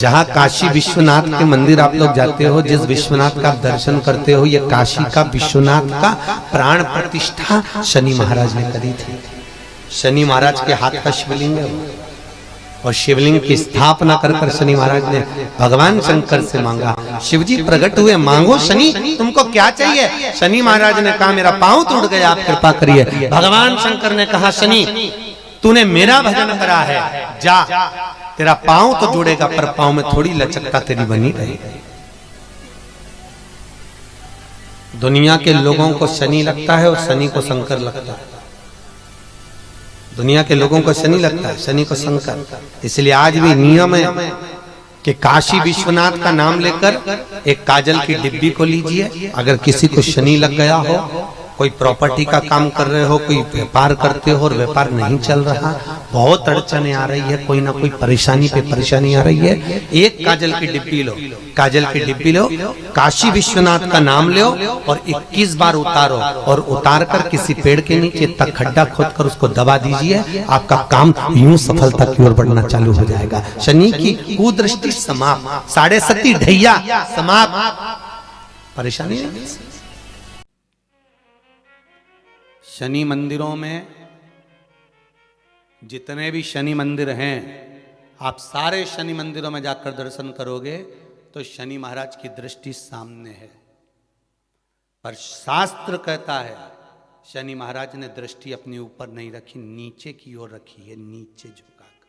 जहाँ काशी विश्वनाथ के मंदिर आप लोग जाते हो, जिस विश्वनाथ का आप दर्शन करते हो, ये काशी का विश्वनाथ का प्राण प्रतिष्ठा शनि महाराज ने करी थी। शनि महाराज के हाथ का शिवलिंग है और शिवलिंग की स्थापना कर कर शनि महाराज ने भगवान शंकर से मांगा। शिव जी प्रकट हुए, मांगो शनि तुमको क्या चाहिए। शनि महाराज ने कहा मेरा पांव टूट गया, आप कृपा करिए। भगवान शंकर ने कहा शनि तूने मेरा भजन करा है, जा तेरा पांव तो जुड़ेगा पर पांव में थोड़ी लचकता तेरी बनी रहेगी। दुनिया के लोगों को शनि लगता है और शनि को शंकर लगता है। दुनिया के लोगों को शनि लगता है, शनि को शंकर। इसलिए आज भी नियम है कि काशी विश्वनाथ का नाम लेकर एक काजल की डिब्बी को लीजिए। अगर किसी को शनि लग गया हो, कोई प्रॉपर्टी का काम कर रहे हो, कोई व्यापार करते हो और व्यापार नहीं चल रहा, बहुत अड़चने आ रही है, कोई ना कोई परेशानी पे परेशानी आ रही है, एक काजल की डिब्बी लो, काजल की डिब्बी लो, काशी विश्वनाथ का नाम लो और 21 बार उतारो और उतार कर किसी पेड़ के नीचे तक खड्डा खोद कर उसको दबा दीजिए। आपका काम यूं सफलता की ओर बढ़ना चालू हो जाएगा। शनि की कुदृष्टि समाप्त, 7.5 ढैया समाप्त, परेशानी नहीं। शनि मंदिरों में जितने भी शनि मंदिर हैं, आप सारे शनि मंदिरों में जाकर दर्शन करोगे तो शनि महाराज की दृष्टि सामने है। पर शास्त्र कहता है शनि महाराज ने दृष्टि अपने ऊपर नहीं रखी, नीचे की ओर रखी है, नीचे झुकाकर।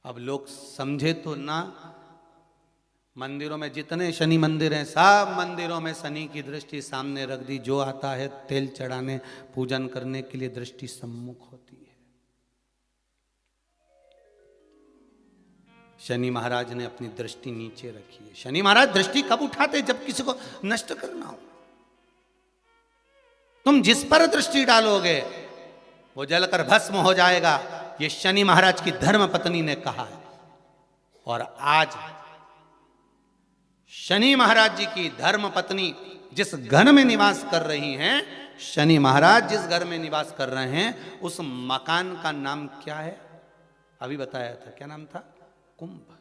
अब लोग समझे तो ना, मंदिरों में जितने शनि मंदिर हैं, सब मंदिरों में शनि की दृष्टि सामने रख दी। जो आता है तेल चढ़ाने, पूजन करने के लिए दृष्टि सम्मुख होती है। शनि महाराज ने अपनी दृष्टि नीचे रखी है। शनि महाराज दृष्टि कब उठाते? जब किसी को नष्ट करना हो। तुम जिस पर दृष्टि डालोगे वो जलकर भस्म हो जाएगा, ये शनि महाराज की धर्म पत्नी ने कहा है। और आज शनि महाराज जी की धर्म पत्नी जिस घर में निवास कर रही हैं, शनि महाराज जिस घर में निवास कर रहे हैं, उस मकान का नाम क्या है? अभी बताया था, क्या नाम था? कुंभ।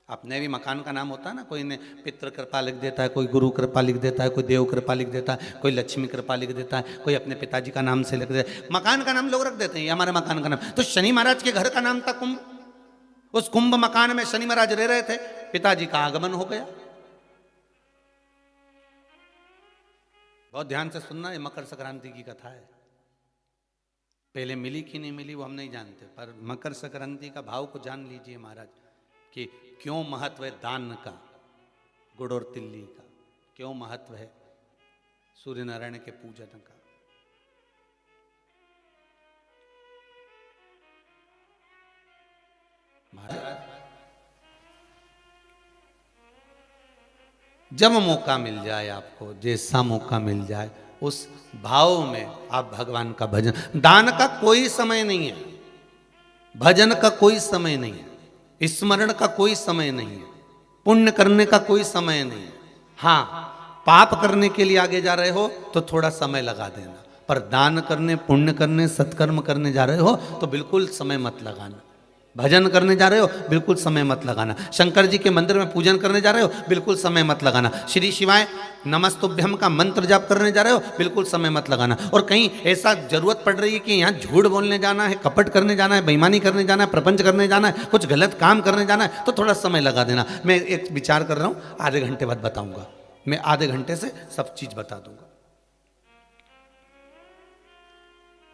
अपने भी मकान का नाम होता है ना, कोई ने पितृ कृपा लिख देता है, कोई गुरु कृपा लिख देता है, कोई देव कृपा लिख देता है, कोई लक्ष्मी कृपा लिख देता है, कोई अपने पिताजी का नाम से लिख देता है। मकान का नाम लोग रख देते हैं, ये हमारे मकान का नाम। तो शनि महाराज के घर का नाम था कुंभ। उस कुंभ मकान में शनि महाराज रह रहे थे, पिताजी का आगमन हो गया। बहुत ध्यान से सुनना, ये मकर संक्रांति की कथा है। पहले मिली कि नहीं मिली वो हम नहीं जानते, पर मकर संक्रांति का भाव को जान लीजिए महाराज कि क्यों महत्व है दान का, गुड़ और तिल्ली का, क्यों महत्व है सूर्य नारायण के पूजन का। जब मौका मिल जाए आपको, जैसा मौका मिल जाए, उस भाव में आप भगवान का भजन। दान का कोई समय नहीं है, भजन का कोई समय नहीं है, स्मरण का कोई समय नहीं है, पुण्य करने का कोई समय नहीं है। हाँ, पाप करने के लिए आगे जा रहे हो तो थोड़ा समय लगा देना, पर दान करने, पुण्य करने, सत्कर्म करने जा रहे हो तो बिल्कुल समय मत लगाना। भजन करने जा रहे हो बिल्कुल समय मत लगाना। शंकर जी के मंदिर में पूजन करने जा रहे हो बिल्कुल समय मत लगाना। श्री शिवाय नमस्तुभ्यम का मंत्र जाप करने जा रहे हो बिल्कुल समय मत लगाना। और कहीं ऐसा जरूरत पड़ रही है कि यहाँ झूठ बोलने जाना है, कपट करने जाना है, बेईमानी करने जाना है, प्रपंच करने जाना है, कुछ गलत काम करने जाना है, तो थोड़ा समय लगा देना। मैं एक विचार कर रहा हूँ, आधे घंटे बाद बताऊंगा। मैं आधे घंटे से सब चीज बता दूंगा।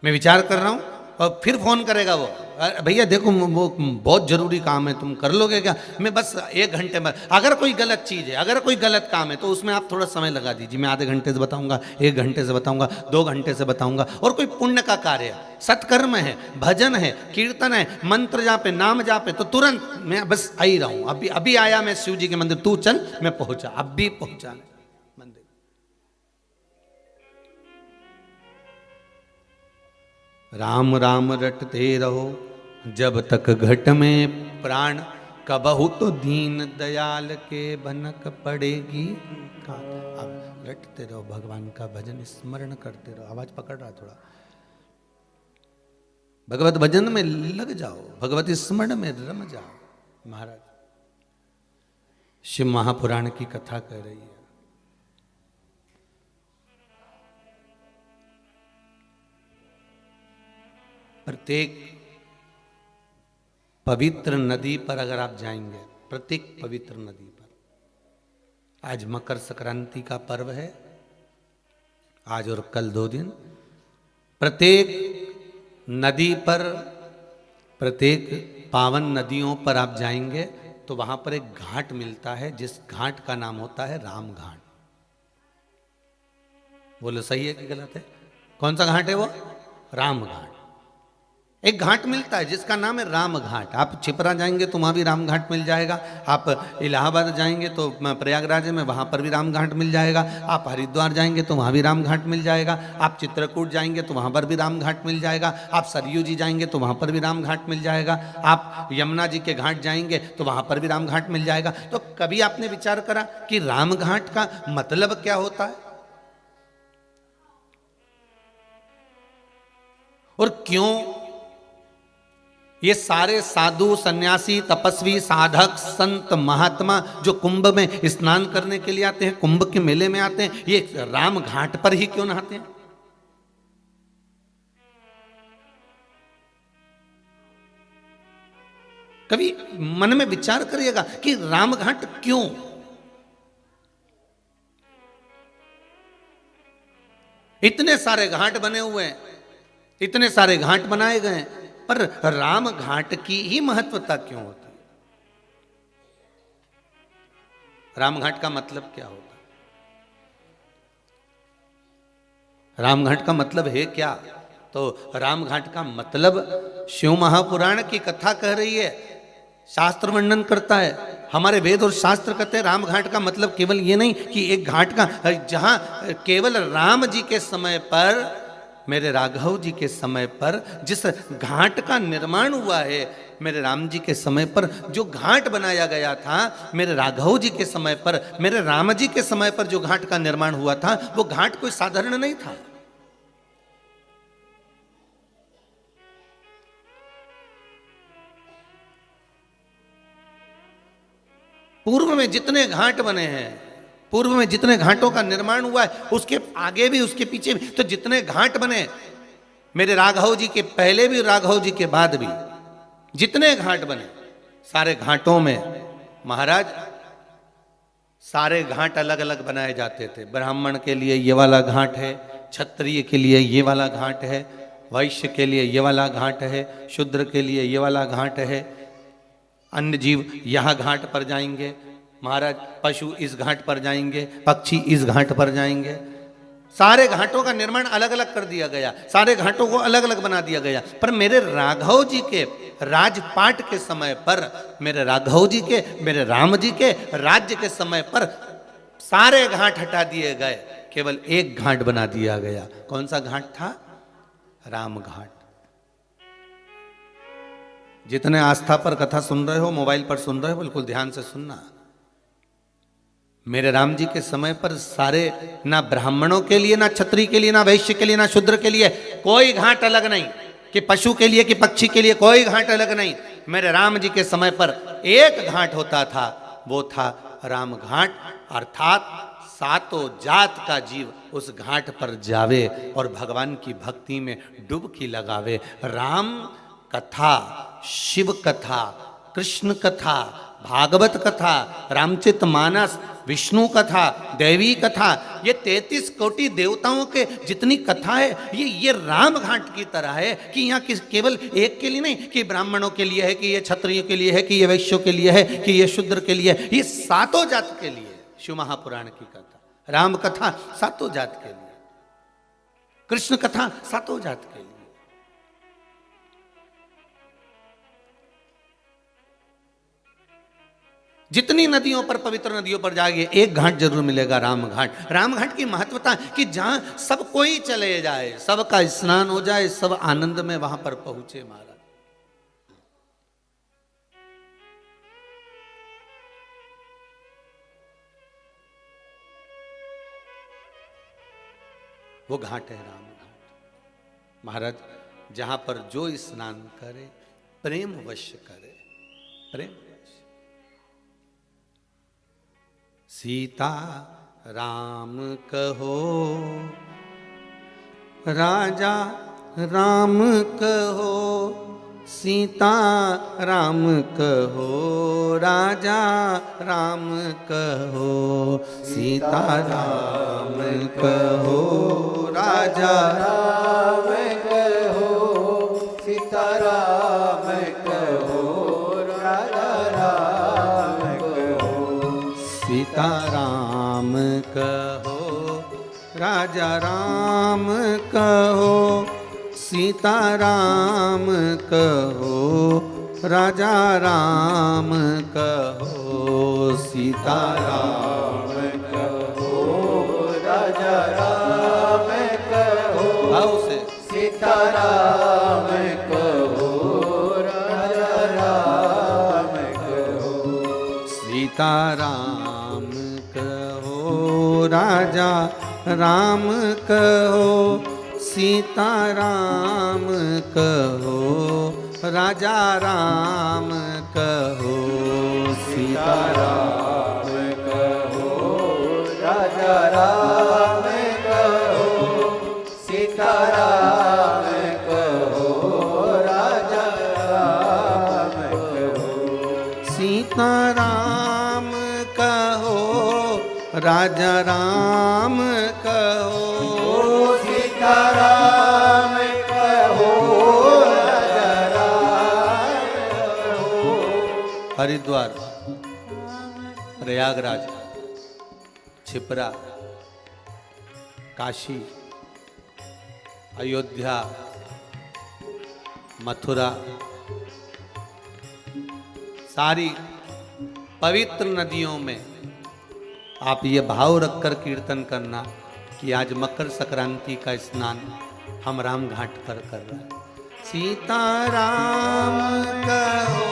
मैं विचार कर रहा हूं और फिर फोन करेगा वो, भैया देखो वो बहुत जरूरी काम है, तुम कर लोगे क्या? मैं बस 1 घंटे में, अगर कोई गलत चीज है, अगर कोई गलत काम है तो उसमें आप थोड़ा समय लगा दीजिए। मैं आधे घंटे से बताऊंगा, 1 घंटे से बताऊंगा, 2 घंटे से बताऊंगा। और कोई पुण्य का कार्य है, सत्कर्म है, भजन है, कीर्तन है, मंत्र जापे, नाम जापे, तो तुरंत मैं बस आ ही रहा हूं। अभी आया मैं शिव जी के मंदिर, तू चल, मैं पहुंचा, अब भी पहुंचा मंदिर। राम राम रटते रहो जब तक घट में प्राण, कबहु तो दीन दयाल के भनक पड़ेगी। अब रटते रहो, भगवान का भजन स्मरण करते रहो। आवाज पकड़ रहा थोड़ा। भगवत भजन में लग जाओ, भगवत स्मरण में रम जाओ। महाराज शिव महापुराण की कथा कह रही है। प्रत्येक पवित्र नदी पर अगर आप जाएंगे, प्रत्येक पवित्र नदी पर, आज मकर संक्रांति का पर्व है, आज और कल 2 दिन, प्रत्येक नदी पर, प्रत्येक पावन नदियों पर आप जाएंगे तो वहां पर एक घाट मिलता है, जिस घाट का नाम होता है राम घाट। बोलो सही है कि गलत है? कौन सा घाट है वो? राम घाट। एक घाट मिलता है जिसका नाम है राम घाट। आप छिपरा जाएंगे तो वहाँ भी राम घाट मिल जाएगा, आप इलाहाबाद जाएंगे तो प्रयागराज में वहाँ पर भी राम घाट मिल जाएगा, आप हरिद्वार जाएंगे तो वहाँ भी राम घाट मिल जाएगा, आप चित्रकूट जाएंगे तो वहाँ पर भी राम घाट मिल जाएगा, आप सरयू जी जाएंगे तो वहाँ पर भी राम घाट मिल जाएगा, आप यमुना जी के घाट जाएंगे तो वहाँ पर भी राम घाट मिल जाएगा। तो कभी आपने विचार करा कि राम घाट का मतलब क्या होता है और क्यों ये सारे साधु सन्यासी तपस्वी साधक संत महात्मा जो कुंभ में स्नान करने के लिए आते हैं, कुंभ के मेले में आते हैं, ये राम घाट पर ही क्यों नहाते हैं? कभी मन में विचार करिएगा कि राम घाट क्यों? इतने सारे घाट बने हुए हैं, इतने सारे घाट बनाए गए हैं, पर राम घाट की ही महत्वता क्यों होती है? राम घाट का मतलब क्या होता है? राम घाट का मतलब है क्या? तो राम घाट का मतलब शिव महापुराण की कथा कह रही है, शास्त्र वर्णन करता है, हमारे वेद और शास्त्र कहते हैं राम घाट का मतलब केवल ये नहीं कि एक घाट का, जहां केवल राम जी के समय पर, मेरे राघव जी के समय पर जिस घाट का निर्माण हुआ है, मेरे राम जी के समय पर जो घाट बनाया गया था, मेरे राघव जी के समय पर, मेरे राम जी के समय पर जो घाट का निर्माण हुआ था, वो घाट कोई साधारण नहीं था। पूर्व में जितने घाट बने हैं, पूर्व में जितने घाटों का निर्माण हुआ है, उसके आगे भी उसके पीछे भी, तो जितने घाट बने, मेरे राघव जी के पहले भी राघव जी के बाद भी जितने घाट बने, सारे घाटों में महाराज सारे घाट अलग अलग बनाए जाते थे। ब्राह्मण के लिए ये वाला घाट है, क्षत्रिय के लिए ये वाला घाट है, वैश्य के लिए ये वाला घाट है, शूद्र के लिए ये वाला घाट है, अन्य जीव यहाँ घाट पर जाएंगे महाराज, पशु इस घाट पर जाएंगे, पक्षी इस घाट पर जाएंगे। सारे घाटों का निर्माण अलग अलग कर दिया गया, सारे घाटों को अलग अलग बना दिया गया। पर मेरे राघव जी के राजपाट के समय पर, मेरे राघव जी के, मेरे राम जी के राज्य के समय पर सारे घाट हटा दिए गए, केवल एक घाट बना दिया गया। कौन सा घाट था? राम घाट। जितने आस्था पर कथा सुन रहे हो, मोबाइल पर सुन रहे हो, बिल्कुल ध्यान से सुनना। मेरे राम जी के समय पर सारे, ना ब्राह्मणों के लिए, ना क्षत्रिय के लिए, ना वैश्य के लिए, ना शूद्र के लिए कोई घाट अलग नहीं, कि पशु के लिए कि पक्षी के लिए कोई घाट अलग नहीं। मेरे राम जी के समय पर एक घाट होता था, वो था राम घाट, अर्थात सातों जात का जीव उस घाट पर जावे और भगवान की भक्ति में डुबकी लगावे। राम कथा, शिव कथा, कृष्ण कथा, भागवत कथा, रामचरित मानस, विष्णु कथा, देवी कथा, ये 33 कोटि देवताओं के जितनी कथा है, ये राम घाट की तरह है कि यहाँ केवल एक के लिए नहीं, कि ब्राह्मणों के लिए है, कि ये क्षत्रियों के लिए है, कि ये वैश्यों के लिए है, कि ये शूद्र के लिए है, ये सातों जात के लिए। शिव महापुराण की कथा, राम कथा सातों जात के लिए, कृष्ण कथा सातों जात के लिए। जितनी नदियों पर, पवित्र नदियों पर जाएंगे, एक घाट जरूर मिलेगा, राम घाट। राम घाट की महत्वता कि जहां सब कोई चले जाए, सबका स्नान हो जाए, सब आनंद में वहां पर पहुंचे महाराज। वो घाट है राम घाट। महाराज जहां पर जो स्नान करे प्रेम वश करे, प्रेम वश। सीता राम कहो, राजा राम कहो, सीता राम कहो, राजा राम कहो, सीता राम कहो, राजा राम कहो, सीता राम कहो, राजा राम कहो, सीता राम कहो, राजा राम कहो, सीता राम कहो, राजा राम कहो, सीता राम कहो, राजा राम कहो, भाव से सीता राम कहो, राजा राम कहो, सीता राम कहो, राजा राम कहो, सीता राम कहो, राजा राम कहो, सीता राम कहो, राजा राम कहो, सीता राम कहो, राजा राम कहो, सीता राम कहो, राजा राम कहो, सीता राम कहो, राजा राम कहो। हरिद्वार, प्रयागराज, छिपरा, काशी, अयोध्या, मथुरा, सारी पवित्र नदियों में आप ये भाव रखकर कीर्तन करना कि आज मकर संक्रांति का स्नान हम राम घाट पर कर रहे हैं। सीता राम कहो,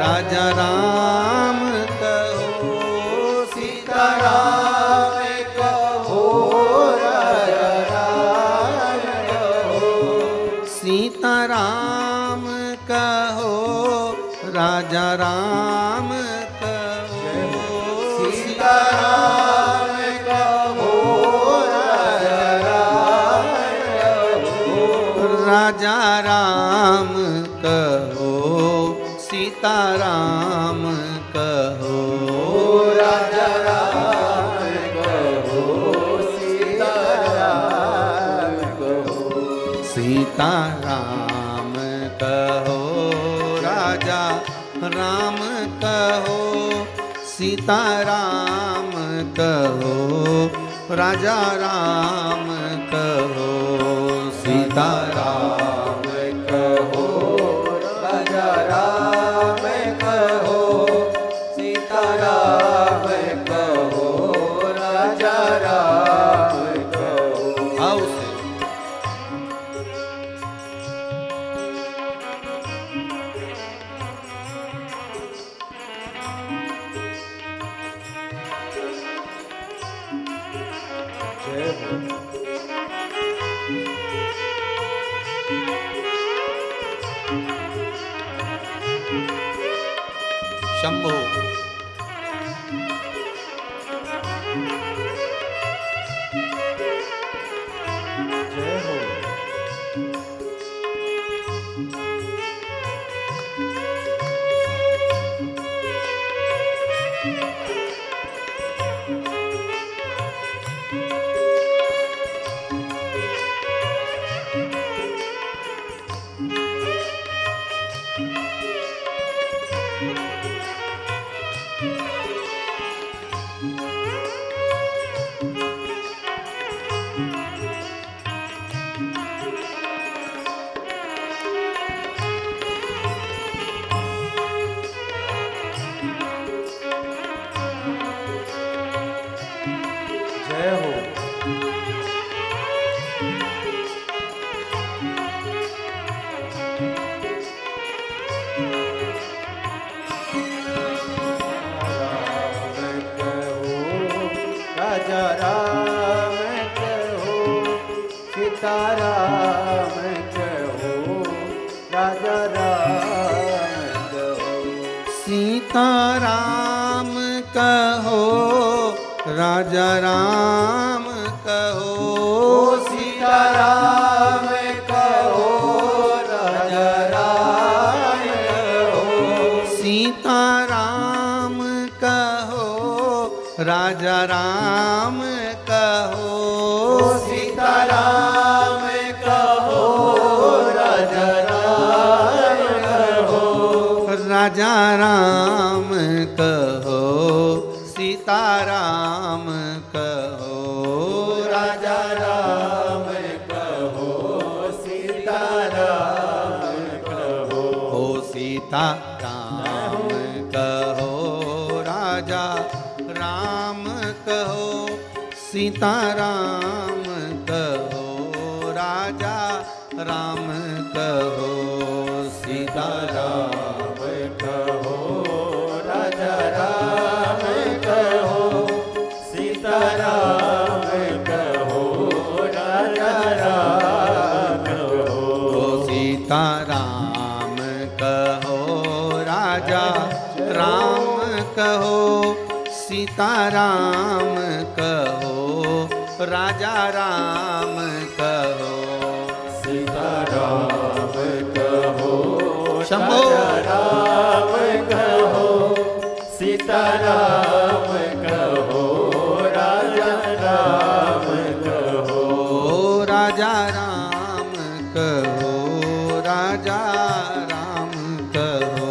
राजा राम कहो, सीता राम कहो, राजा राम कहो, सीता राम कहो, राजा राम कहो, सीता राम कहो, राजा राम कहो, राजा राम कहो, सीता राम कहो, राजा राम कहो, सीता राम कहो, सीता राम कहो, राजा राम कहो, सीता राम कहो, राजा राम कहो, सीता राम कहो, राजा राम कहो, सीता राम कहो, राजा राम कहो। भाव से जय हो। शंभो जय हो। सीताराम कहो, राजा राम कहो, सीताराम कहो, राजा राम कहो, सीताराम कहो, राजा राम कहो, सीताराम कहो, राजा राम कहो, राजा राम कहो, सीताराम कहो, राजा राम कहो, सीताराम कहो, ओ सीताराम कहो, राजा राम कहो, सीताराम कहो, राजा राम कहो, सीताराम कहो, राजा राम कहो, सीताराम कहो, राजा राम कहो, सीताराम कहो, राजा राम कहो, सीताराम कहो, राजा राम कहो, सीताराम कहो, शंभो राम कहो, सीताराम कहो, राजा राम कहो, राजा राम कहो, राजा राम कहो,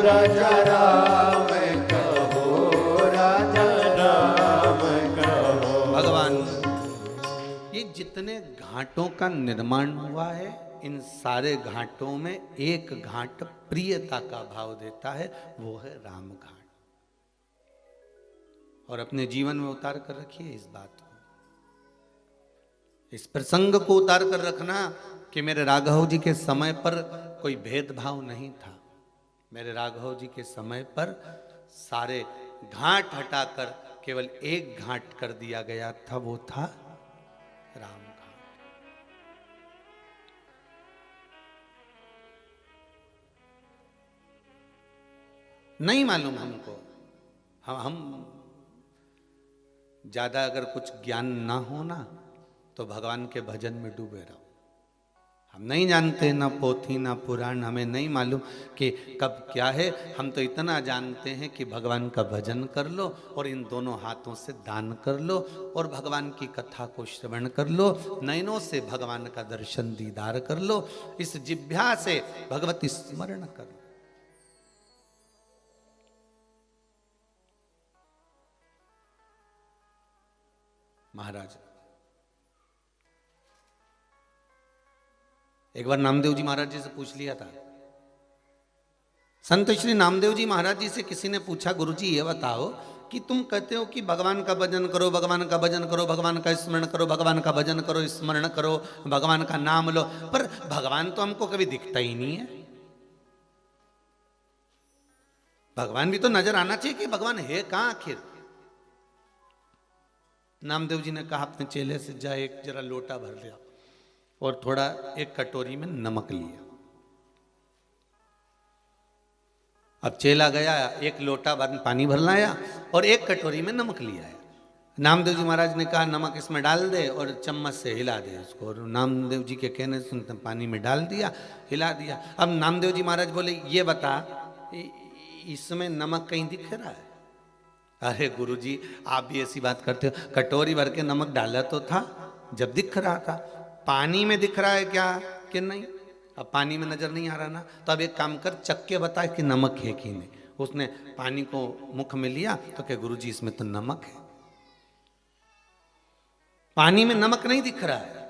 राजा राम कहो, राजा राम कहो। भगवान, ये जितने घाटों का निर्माण हुआ है, इन सारे घाटों में एक घाट प्रियता का भाव देता है, वो है राम घाट। और अपने जीवन में उतार कर रखिए इस बात को, इस प्रसंग को उतार कर रखना कि मेरे राघव जी के समय पर कोई भेदभाव नहीं था। मेरे राघव जी के समय पर सारे घाट हटाकर केवल एक घाट कर दिया गया था, वो था राम घाट। नहीं मालूम हमको, हम ज्यादा अगर कुछ ज्ञान ना हो ना तो भगवान के भजन में डूबे रहो। हम नहीं जानते ना पोथी ना पुराण, हमें नहीं मालूम कि कब क्या है। हम तो इतना जानते हैं कि भगवान का भजन कर लो और इन दोनों हाथों से दान कर लो और भगवान की कथा को श्रवण कर लो, नयनों से भगवान का दर्शन दीदार कर लो, इस जिह्वा से भगवती स्मरण कर लो। महाराज, एक बार नामदेव जी महाराज जी से पूछ लिया था। संत श्री नामदेव जी महाराज जी से किसी ने पूछा, गुरुजी ये बताओ कि तुम कहते हो कि भगवान का भजन करो, भगवान का भजन करो, भगवान का स्मरण करो, भगवान का भजन करो, स्मरण करो, भगवान का नाम लो, पर भगवान तो हमको कभी दिखता ही नहीं है। भगवान भी तो नजर आना चाहिए कि भगवान है कहां आखिर। नामदेव जी ने कहा, अपने चेले से जा एक जरा लोटा भर लिया और थोड़ा एक कटोरी में नमक लिया। अब चेला गया, एक लोटा पानी भर लाया और एक कटोरी में नमक लिया है। नामदेव जी महाराज ने कहा, नमक इसमें डाल दे और चम्मच से हिला दे उसको। और नामदेव जी के कहने सुनते पानी में डाल दिया, हिला दिया। अब नामदेव जी महाराज बोले, ये बता इसमें नमक कहीं दिख रहा है? अरे गुरुजी, आप भी ऐसी बात करते हो, कटोरी भर के नमक डाला तो था जब दिख रहा था। पानी में दिख रहा है क्या कि नहीं? अब पानी में नजर नहीं आ रहा ना, तो अब एक काम कर, चख के बता कि नमक है कि नहीं। उसने पानी को मुख में लिया तो क्या, गुरुजी इसमें तो नमक है। पानी में नमक नहीं दिख रहा है,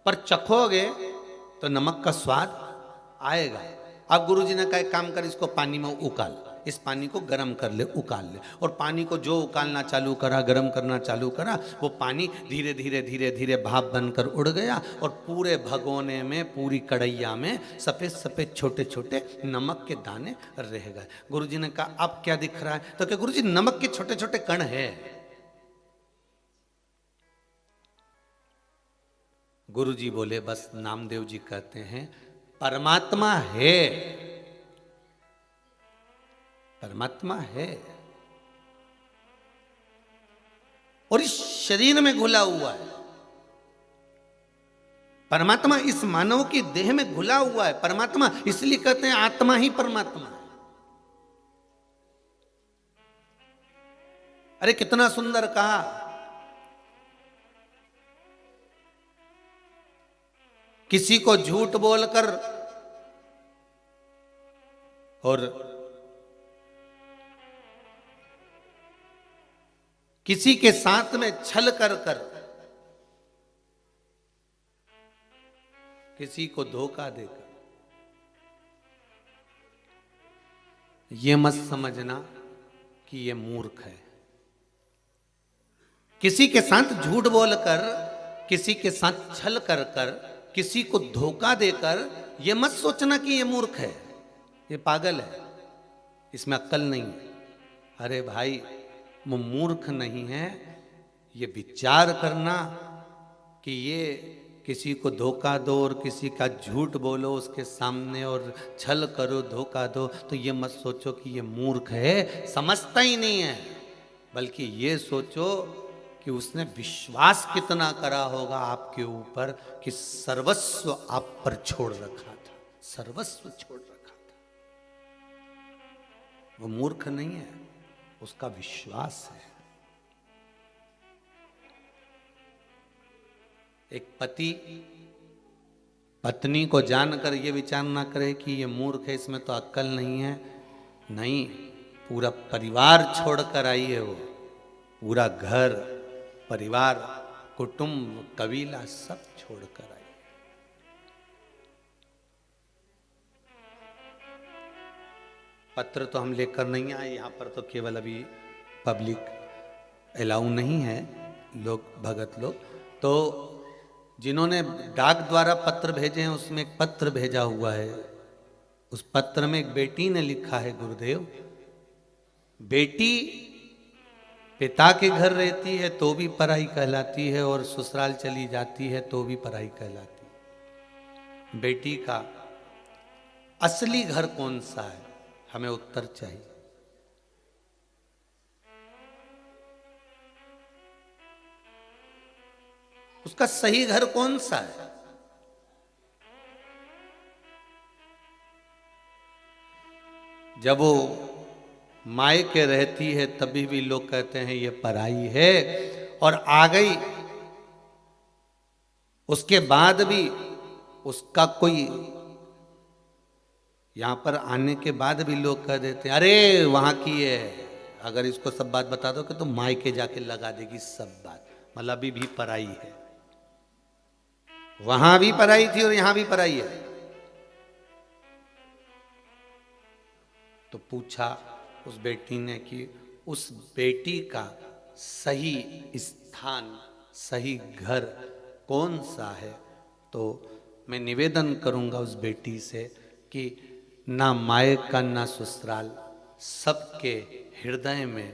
पर चखोगे तो नमक का स्वाद आएगा। अब गुरुजी ने कहा, एक काम कर, इसको पानी में उकाल, इस पानी को गर्म कर ले, उकाल ले। और पानी को जो उकालना चालू करा, गर्म करना चालू करा, वो पानी धीरे धीरे धीरे धीरे भाप बनकर उड़ गया और पूरे भगोने में, पूरी कढ़ैया में सफेद सफेद छोटे छोटे नमक के दाने रह गए। गुरुजी ने कहा, अब क्या दिख रहा है? तो क्या गुरुजी, नमक के छोटे छोटे कण है। गुरुजी बोले, बस नामदेव जी कहते हैं, परमात्मा है, परमात्मा है और इस शरीर में घुला हुआ है। परमात्मा इस मानव की देह में घुला हुआ है। परमात्मा इसलिए कहते हैं आत्मा ही परमात्मा है। अरे कितना सुंदर कहा, किसी को झूठ बोलकर और किसी के साथ में छल कर किसी को धोखा देकर, ये मत समझना कि ये मूर्ख है। किसी के साथ झूठ बोलकर, किसी के साथ छल कर किसी को धोखा देकर, ये मत सोचना कि ये मूर्ख है, ये पागल है, इसमें अक्ल नहीं है। अरे भाई, वो मूर्ख नहीं है। ये विचार करना कि ये किसी को धोखा दो और किसी का झूठ बोलो उसके सामने और छल करो, धोखा दो, तो ये मत सोचो कि ये मूर्ख है, समझता ही नहीं है। बल्कि ये सोचो कि उसने विश्वास कितना करा होगा आपके ऊपर कि सर्वस्व आप पर छोड़ रखा था, सर्वस्व छोड़ रखा था। वो मूर्ख नहीं है, उसका विश्वास है। एक पति पत्नी को जानकर ये विचार ना करे कि ये मूर्ख है, इसमें तो अक्ल नहीं है। नहीं, पूरा परिवार छोड़कर आई है वो, पूरा घर परिवार कुटुंब कबीला सब छोड़कर आई। पत्र तो हम लेकर नहीं आए, यहाँ पर तो केवल अभी पब्लिक अलाउ नहीं है, लोग भगत लोग। तो जिन्होंने डाक द्वारा पत्र भेजे हैं उसमें एक पत्र भेजा हुआ है। उस पत्र में एक बेटी ने लिखा है, गुरुदेव, बेटी पिता के घर रहती है तो भी पराई कहलाती है और ससुराल चली जाती है तो भी पराई कहलाती है। बेटी का असली घर कौन सा है, हमें उत्तर चाहिए। उसका सही घर कौन सा है? जब वो मायके रहती है तभी भी लोग कहते हैं ये पराई है, और आ गई उसके बाद भी उसका कोई, यहां पर आने के बाद भी लोग कह देते हैं अरे वहां की है। अगर इसको सब बात बता दो कि तो मायके जाके लगा देगी सब बात, मतलब अभी भी पराई है। वहां भी पराई थी और यहां भी पराई है। तो पूछा उस बेटी ने कि उस बेटी का सही स्थान, सही घर कौन सा है? तो मैं निवेदन करूंगा उस बेटी से कि ना मायका ना ससुराल, सबके हृदय में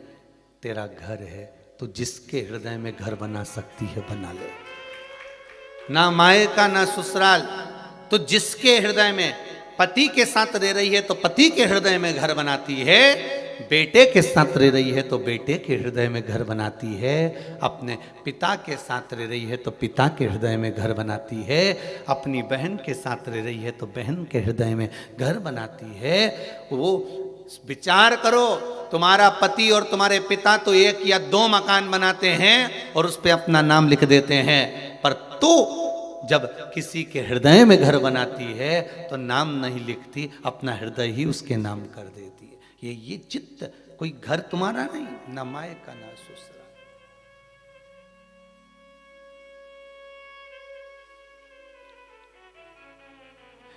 तेरा घर है। तो जिसके हृदय में घर बना सकती है बना ले। ना मायका ना ससुराल, तो जिसके हृदय में, पति के साथ रह रही है तो पति के हृदय में घर बनाती है, बेटे के साथ रह रही है तो बेटे के हृदय में घर बनाती है, अपने पिता के साथ रह रही है तो पिता के हृदय में घर बनाती है, अपनी बहन के साथ रह रही है तो बहन के हृदय में घर बनाती है। वो विचार करो, तुम्हारा पति और तुम्हारे पिता तो एक या दो मकान बनाते हैं और उस पर अपना नाम लिख देते हैं, पर तो जब किसी के हृदय में घर बनाती है तो नाम नहीं लिखती, अपना हृदय ही उसके नाम कर देती है। ये चित्त, कोई घर तुम्हारा नहीं, ना मायका ना ससुराल।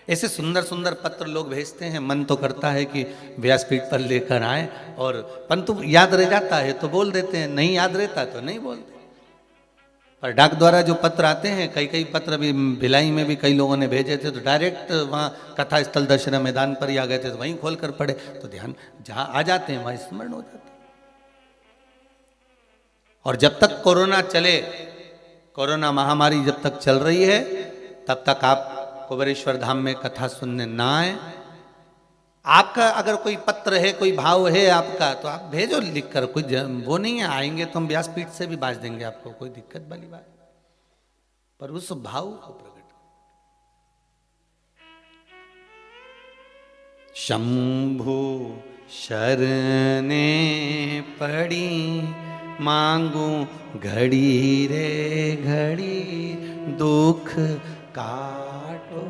ऐसे सुंदर सुंदर पत्र लोग भेजते हैं, मन तो करता है कि व्यासपीठ पर लेकर आए, और परंतु याद रह जाता है तो बोल देते हैं, नहीं याद रहता तो नहीं बोलते। पर डाक द्वारा जो पत्र आते हैं, कई पत्र भी भिलाई में भी कई लोगों ने भेजे थे, तो डायरेक्ट वहाँ कथा स्थल दशहरा मैदान पर ही आ गए थे, तो वहीं खोल कर पढ़े तो ध्यान जहाँ आ जाते हैं वहाँ स्मरण हो जाते हैं। और जब तक कोरोना चले, कोरोना महामारी जब तक चल रही है, तब तक आप कुबेरेश्वर धाम में कथा सुनने ना आए, आपका अगर कोई पत्र है, कोई भाव है आपका, तो आप भेजो लिख कर, कोई वो नहीं है, आएंगे तो हम व्यासपीठ से भी बाज देंगे आपको, कोई दिक्कत वाली बात, पर उस भाव को प्रकट। शंभु शरणे पड़ी मांगू घड़ी रे घड़ी दुख काटो,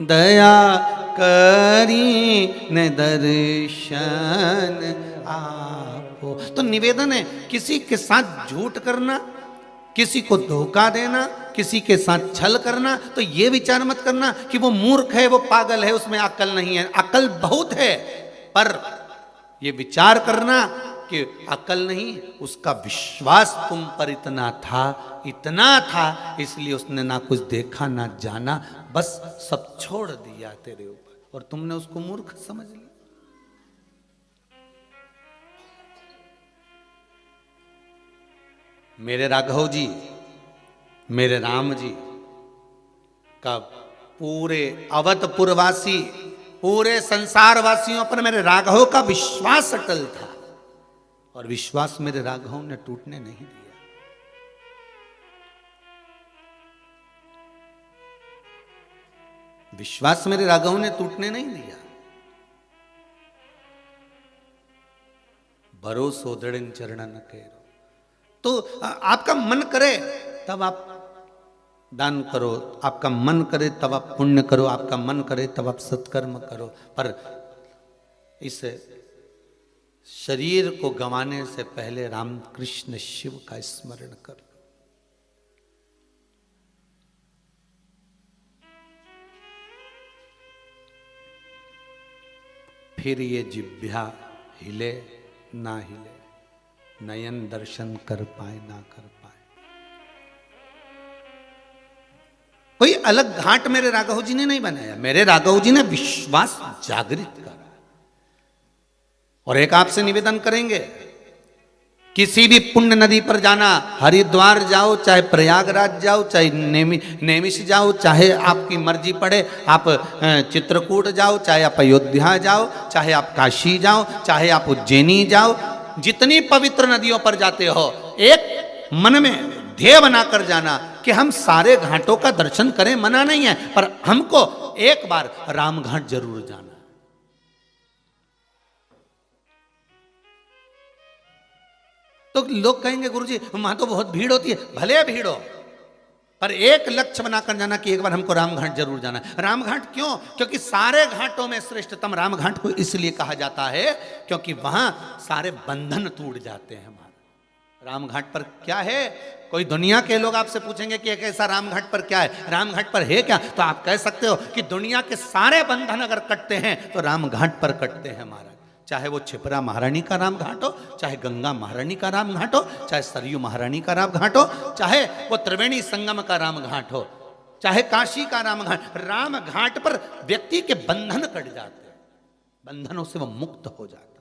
दया करी न दर्शन आपो। तो निवेदन है, किसी के साथ झूठ करना, किसी को धोखा देना, किसी के साथ छल करना, तो ये विचार मत करना कि वो मूर्ख है, वो पागल है, उसमें अक्ल नहीं है। अक्ल बहुत है, पर ये विचार करना कि अक्ल नहीं, उसका विश्वास तुम पर इतना था, इसलिए उसने ना कुछ देखा ना जाना, बस सब छोड़ दिया तेरे ऊपर, और तुमने उसको मूर्ख समझ लिया। मेरे राघव जी, मेरे राम जी का पूरे अवधपुरवासी, पूरे संसार वासियों पर मेरे राघव का विश्वास अटल था, और विश्वास मेरे राघव ने टूटने नहीं दिया। विश्वास मेरे राघव ने टूटने नहीं दिया। भरोसो दृढ़ चरणन केरो। तो आपका मन करे तब आप दान करो, आपका मन करे तब आप पुण्य करो, आपका मन करे तब आप सत्कर्म करो, पर इस शरीर को गंवाने से पहले राम कृष्ण शिव का स्मरण करो। फिर ये जिह्वा हिले ना हिले, नयन दर्शन कर पाए ना कर पाए। कोई अलग घाट मेरे राघव जी ने नहीं बनाया, मेरे राघव जी ने विश्वास जागृत करा। और एक आपसे निवेदन करेंगे, किसी भी पुण्य नदी पर जाना, हरिद्वार जाओ, चाहे प्रयागराज जाओ, चाहे नेमिष जाओ, चाहे आपकी मर्जी पड़े, आप चित्रकूट जाओ, चाहे आप अयोध्या जाओ, चाहे आप काशी जाओ, चाहे आप उज्जैनी जाओ, जितनी पवित्र नदियों पर जाते हो, एक मन में ध्येय बनाकर जाना कि हम सारे घाटों का दर्शन करें, मना नहीं है, पर हमको एक बार राम घाट जरूर जाना। तो लोग कहेंगे गुरुजी वहां तो बहुत भीड़ होती है, भले भीड़ हो, पर एक लक्ष्य बनाकर जाना कि एक बार हमको रामघाट जरूर जाना है। रामघाट क्यों? क्योंकि सारे घाटों में श्रेष्ठतम रामघाट को इसलिए कहा जाता है क्योंकि वहां सारे बंधन टूट जाते हैं। हमारे रामघाट पर क्या है? कोई दुनिया के लोग आपसे पूछेंगे कि एक ऐसा रामघाट पर क्या है, रामघाट पर है क्या, तो आप कह सकते हो कि दुनिया के सारे बंधन अगर कटते हैं तो रामघाट पर कटते हैं महाराज। चाहे वो छिपरा महारानी का राम घाट हो, चाहे गंगा महारानी का राम घाट हो, चाहे सरयू महारानी का राम घाट हो, चाहे वो त्रिवेणी संगम का राम घाट हो, चाहे काशी का राम घाट, राम घाट पर व्यक्ति के बंधन कट जाते हैं, बंधनों से वो मुक्त हो जाता है।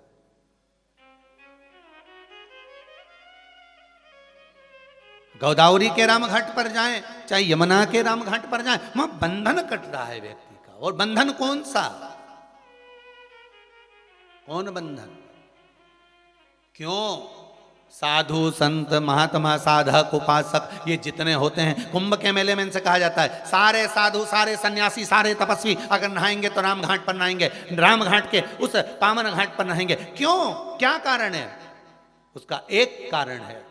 गोदावरी के राम घाट पर जाएं, चाहे यमुना के राम घाट पर जाएं, वहां बंधन कट रहा है व्यक्ति का। और बंधन कौन सा? कौन बंधन? क्यों? साधु संत महात्मा साधक उपासक ये जितने होते हैं, कुंभ के मेले में इनसे कहा जाता है सारे साधु सारे सन्यासी सारे तपस्वी अगर नहाएंगे तो राम घाट पर नहाएंगे, राम घाट के उस पावन घाट पर नहाएंगे। क्यों? क्या कारण है? उसका एक कारण है,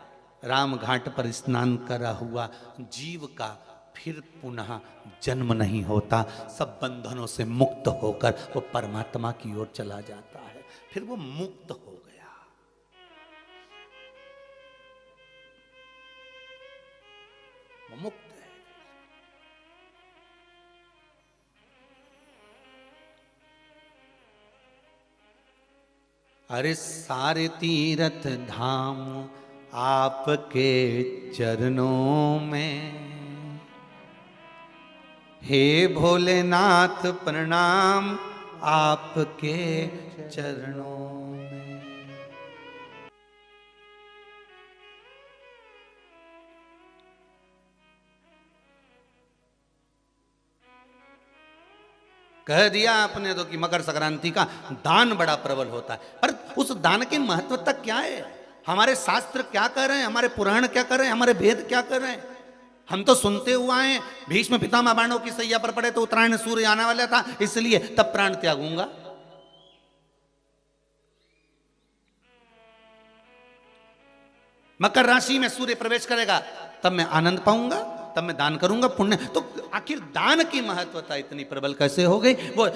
राम घाट पर स्नान करा हुआ जीव का फिर पुनः जन्म नहीं होता, सब बंधनों से मुक्त होकर वो परमात्मा की ओर चला जाता है, फिर वो मुक्त हो गया। वो मुक्त है। अरे सारे तीर्थ धाम आपके चरणों में, हे भोलेनाथ प्रणाम आपके चरणों में। कह दिया आपने तो कि मकर संक्रांति का दान बड़ा प्रबल होता है, पर उस दान की महत्वता क्या है? हमारे शास्त्र क्या कर रहे हैं, हमारे पुराण क्या कर रहे हैं, हमारे वेद क्या कर रहे हैं? हम तो सुनते हुआ हैं भीष्म पितामह बाणों की सैया पर पड़े तो उत्तरायण सूर्य आने वाला था, इसलिए तब प्राण त्यागूंगा। मकर राशि में सूर्य प्रवेश करेगा तब मैं आनंद पाऊंगा, तब मैं दान करूंगा पुण्य। तो आखिर दान की महत्वता इतनी प्रबल कैसे हो गई? वो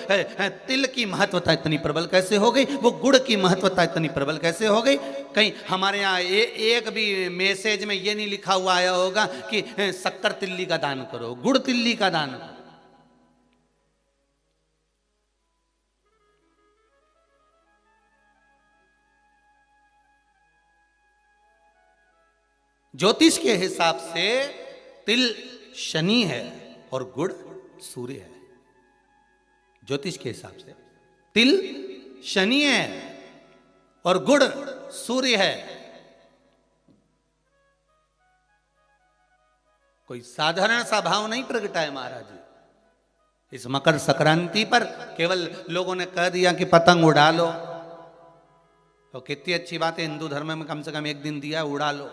तिल की महत्वता इतनी प्रबल कैसे हो गई? वो गुड़ की महत्वता इतनी प्रबल कैसे हो गई? कहीं हमारे यहाँ एक भी मैसेज में ये नहीं लिखा हुआ आया होगा कि शक्कर तिल्ली का दान करो, गुड़ तिल्ली का दान करो। ज्योतिष के हिसाब से तिल शनि है और गुड़ सूर्य है। ज्योतिष के हिसाब से तिल शनि है और गुड़ सूर्य है। कोई साधारण सा भाव नहीं प्रगटा है महाराज जी। इस मकर संक्रांति पर केवल लोगों ने कह दिया कि पतंग उड़ा लो, तो कितनी अच्छी बात है, हिंदू धर्म में कम से कम एक दिन दिया, उड़ा लो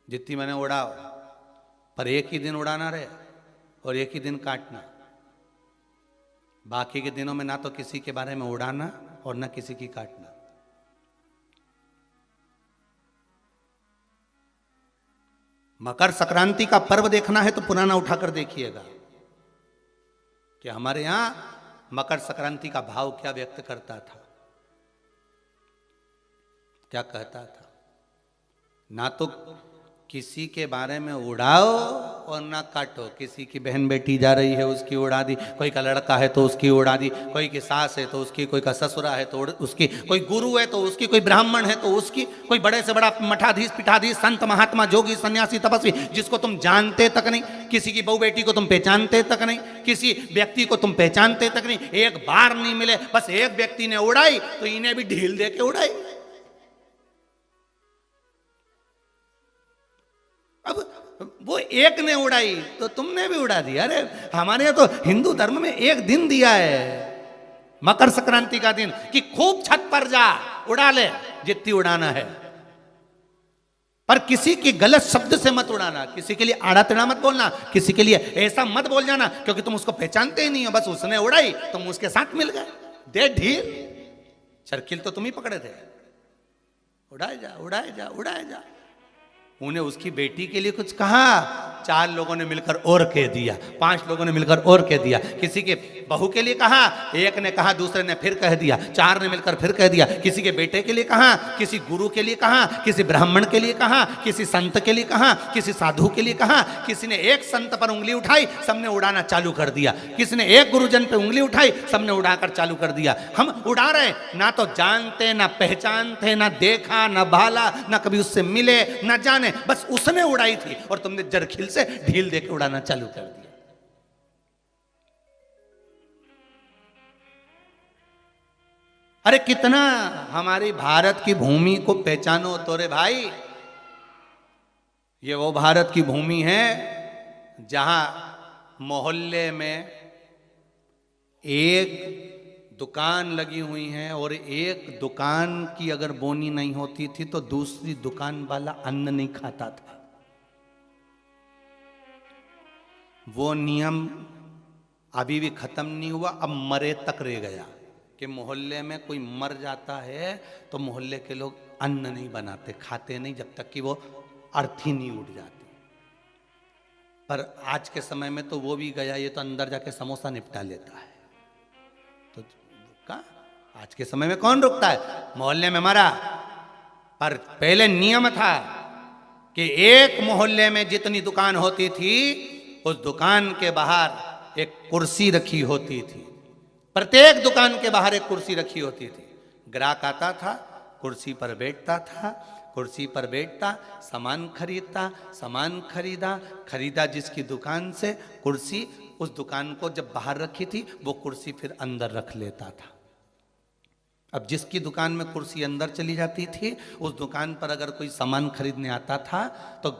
जितनी मैंने उड़ाओ, पर एक ही दिन उड़ाना रहे और एक ही दिन काटना। बाकी के दिनों में ना तो किसी के बारे में उड़ाना और ना किसी की काटना। मकर संक्रांति का पर्व देखना है तो पुराना उठाकर देखिएगा कि हमारे यहां मकर संक्रांति का भाव क्या व्यक्त करता था, क्या कहता था। ना तो किसी के बारे में उड़ाओ और ना काटो। किसी की बहन बेटी जा रही है उसकी उड़ा दी, कोई का लड़का है तो उसकी उड़ा दी, कोई की सास है तो उसकी, कोई का ससुरा है तो उसकी, कोई गुरु है तो उसकी, कोई ब्राह्मण है तो उसकी, कोई बड़े से बड़ा मठाधीश पीठाधीश संत महात्मा जोगी सन्यासी तपस्वी जिसको तुम जानते तक नहीं, किसी की बहू बेटी को तुम पहचानते तक नहीं, किसी व्यक्ति को तुम पहचानते तक नहीं, एक बार नहीं मिले, बस एक व्यक्ति ने उड़ाई तो इन्हें भी ढील दे के उड़ाई। अब वो एक ने उड़ाई तो तुमने भी उड़ा दिया। अरे हमारे यहाँ तो हिंदू धर्म में एक दिन दिया है मकर संक्रांति का दिन कि खूब छत पर जा उड़ा ले जितनी उड़ाना है, पर किसी की गलत शब्द से मत उड़ाना, किसी के लिए आड़ा टेढ़ा मत बोलना, किसी के लिए ऐसा मत बोल जाना क्योंकि तुम उसको पहचानते ही नहीं हो, बस उसने उड़ाई तुम उसके साथ मिल गए, दे ढील। सर्किल तो तुम ही पकड़े थे, उड़ाए जा उड़ाए जा उड़ाए जा। उन्हें उसकी बेटी के लिए कुछ कहा, 4 लोगों ने मिलकर और कह दिया, 5 लोगों ने मिलकर और कह दिया। किसी के बहू के लिए कहा, एक ने कहा, दूसरे ने फिर कह दिया, 4 ने मिलकर फिर कह दिया। किसी के बेटे के लिए कहा, किसी गुरु के लिए कहा, किसी ब्राह्मण के लिए कहा, किसी संत के लिए कहा, किसी साधु के लिए कहा। किसी ने एक संत पर उंगली उठाई, सबने उड़ाना चालू कर दिया। किसी ने एक गुरुजन पे उंगली उठाई, सबने उड़ाकर चालू कर दिया। हम उड़ा रहे, ना तो जानते ना पहचानते, ना देखा ना भाला, ना कभी उससे मिले ना जाने, बस उसने उड़ाई थी और तुमने जरखिल से ढील देकर उड़ाना चालू कर दिया। अरे कितना हमारी भारत की भूमि को पहचानो तो रे भाई। ये वो भारत की भूमि है जहां मोहल्ले में एक दुकान लगी हुई है और एक दुकान की अगर बोनी नहीं होती थी तो दूसरी दुकान वाला अन्न नहीं खाता था। वो नियम अभी भी खत्म नहीं हुआ, अब मरे तक रह गया कि मोहल्ले में कोई मर जाता है तो मोहल्ले के लोग अन्न नहीं बनाते, खाते नहीं जब तक कि वो अर्थी नहीं उठ जाती। पर आज के समय में तो वो भी गया, ये तो अंदर जाके समोसा निपटा लेता है। तो का आज के समय में कौन रुकता है? मोहल्ले में मरा, पर पहले नियम था कि एक मोहल्ले में जितनी दुकान होती थी उस दुकान के बाहर एक कुर्सी रखी होती थी। प्रत्येक दुकान के बाहर एक कुर्सी रखी होती थी। ग्राहक आता था, कुर्सी पर बैठता था, कुर्सी पर बैठता, सामान खरीदता, सामान खरीदा जिसकी दुकान से, कुर्सी उस दुकान को जब बाहर रखी थी वो कुर्सी फिर अंदर रख लेता था। अब जिसकी दुकान में कुर्सी अंदर चली जाती थी, उस दुकान पर अगर कोई सामान खरीदने आता था तो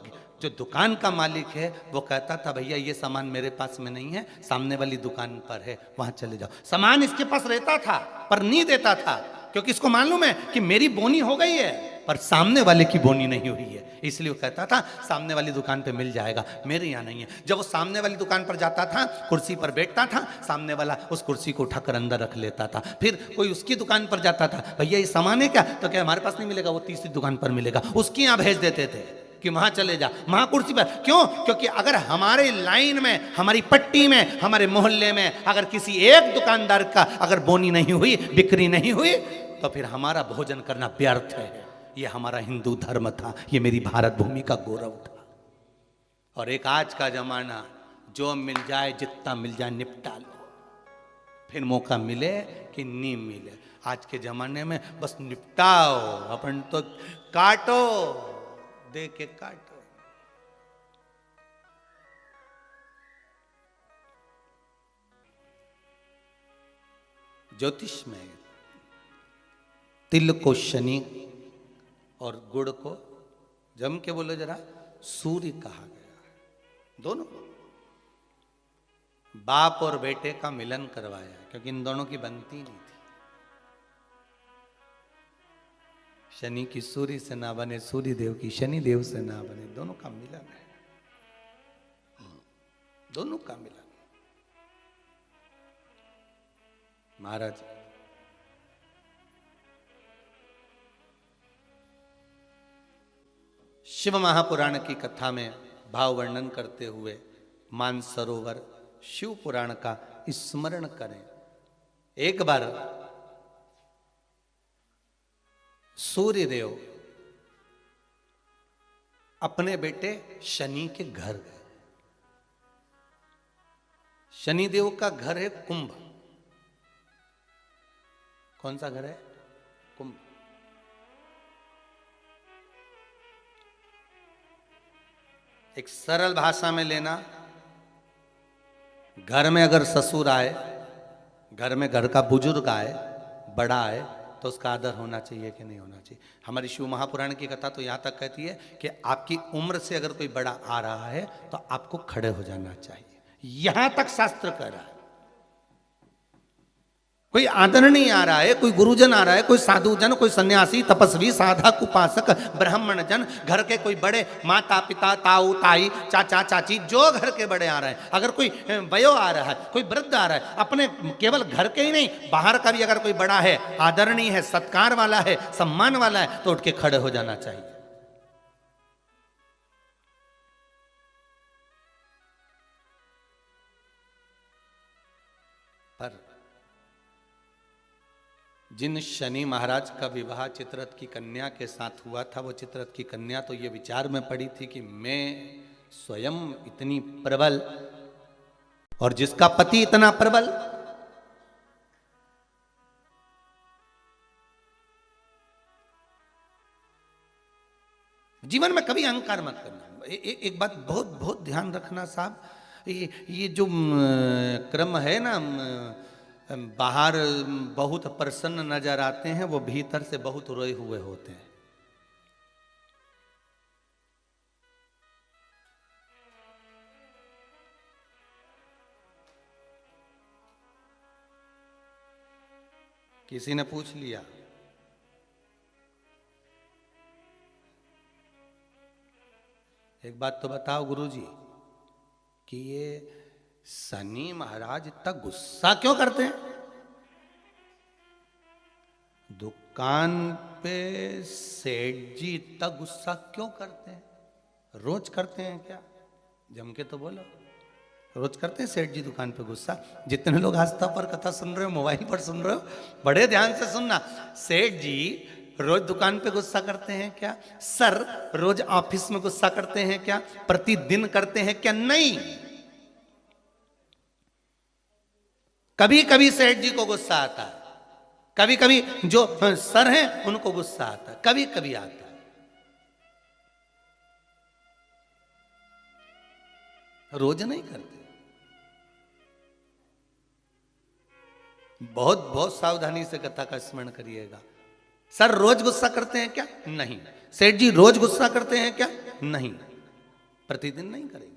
जो दुकान का मालिक है वो कहता था भैया ये सामान मेरे पास में नहीं है, सामने वाली दुकान पर है, वहां चले जाओ। सामान इसके पास रहता था पर नहीं देता था, क्योंकि इसको मालूम है कि मेरी बोनी हो गई है पर सामने वाले की बोनी नहीं हुई है, इसलिए वो कहता था सामने वाली दुकान पे मिल जाएगा, मेरे यहाँ नहीं है। जब वो सामने वाली दुकान पर जाता था, कुर्सी पर बैठता था, सामने वाला उस कुर्सी को उठाकर अंदर रख लेता था। फिर कोई उसकी दुकान पर जाता था, भैया ये सामान है क्या, तो क्या हमारे पास नहीं मिलेगा, वो तीसरी दुकान पर मिलेगा, उसकी यहाँ भेज देते थे कि वहां चले जा, वहां कुर्सी पर। क्यों? क्योंकि अगर हमारे लाइन में, हमारी पट्टी में, हमारे मोहल्ले में अगर किसी एक दुकानदार का अगर बोनी नहीं हुई, बिक्री नहीं हुई, तो फिर हमारा भोजन करना व्यर्थ है। ये हमारा हिंदू धर्म था, ये मेरी भारत भूमि का गौरव था। और एक आज का जमाना, जो मिल जाए जितना मिल जाए निपटा लो, फिर मौका मिले कि नहीं मिले। आज के जमाने में बस निपटाओ, अपन तो काटो, दे के काटो। ज्योतिष में तिल को शनि और गुड़ को, जम के बोलो जरा, सूर्य कहा गया है। दोनों बाप और बेटे का मिलन करवाया, क्योंकि इन दोनों की बनती नहीं थी। शनि की सूर्य से ना बने, सूर्य देव की शनि देव से ना बने, दोनों का मिलन है, दोनों का मिलन। महाराज शिव महापुराण की कथा में भाव वर्णन करते हुए मानसरोवर शिव पुराण का स्मरण करें। एक बार सूर्यदेव अपने बेटे शनि के घर गए। शनिदेव का घर है कुंभ। कौन सा घर है? कुंभ। एक सरल भाषा में लेना, घर में अगर ससुर आए, घर में घर का बुजुर्ग आए, बड़ा आए, तो उसका आदर होना चाहिए कि नहीं होना चाहिए। हमारी शिव महापुराण की कथा तो यहाँ तक कहती है कि आपकी उम्र से अगर कोई बड़ा आ रहा है तो आपको खड़े हो जाना चाहिए, यहां तक शास्त्र कह रहा है। कोई आदरणीय आ रहा है, कोई गुरुजन आ रहा है, कोई साधु जन, कोई सन्यासी, तपस्वी, साधक, उपासक, ब्राह्मण जन, घर के कोई बड़े, माता पिता, ताऊ ताई, चाचा चाची, जो घर के बड़े आ रहे हैं, अगर कोई वयो आ रहा है, कोई वृद्ध आ रहा है, अपने केवल घर के ही नहीं बाहर का भी अगर कोई बड़ा है, आदरणीय है, सत्कार वाला है, सम्मान वाला है, तो उठ के खड़े हो जाना चाहिए। पर जिन शनि महाराज का विवाह चित्ररथ की कन्या के साथ हुआ था, वो चित्ररथ की कन्या तो ये विचार में पड़ी थी कि मैं स्वयं इतनी प्रबल और जिसका पति इतना प्रबल, जीवन में कभी अहंकार मत करना। एक बात बहुत बहुत ध्यान रखना साहब, ये जो क्रम है ना, बाहर बहुत प्रसन्न नजर आते हैं, वो भीतर से बहुत रोए हुए होते हैं। किसी ने पूछ लिया, एक बात तो बताओ गुरुजी कि ये शनि महाराज इतना गुस्सा क्यों करते हैं? दुकान पे सेठ जी इतना गुस्सा क्यों करते हैं? रोज करते हैं क्या? जम के तो बोलो, रोज करते हैं सेठ जी दुकान पे गुस्सा? जितने लोग आस्था पर कथा सुन रहे हो, मोबाइल पर सुन रहे हो, बड़े ध्यान से सुनना। सेठ जी रोज दुकान पे गुस्सा करते हैं क्या? सर रोज ऑफिस में गुस्सा करते हैं क्या? प्रतिदिन करते हैं क्या? नहीं, कभी कभी सेठ जी को गुस्सा आता है, कभी कभी जो सर हैं उनको गुस्सा आता है, कभी कभी आता है, रोज नहीं करते। बहुत बहुत सावधानी से कथा का स्मरण करिएगा। सर रोज गुस्सा करते हैं क्या? नहीं। सेठ जी रोज गुस्सा करते हैं क्या? नहीं। प्रतिदिन नहीं करेंगे।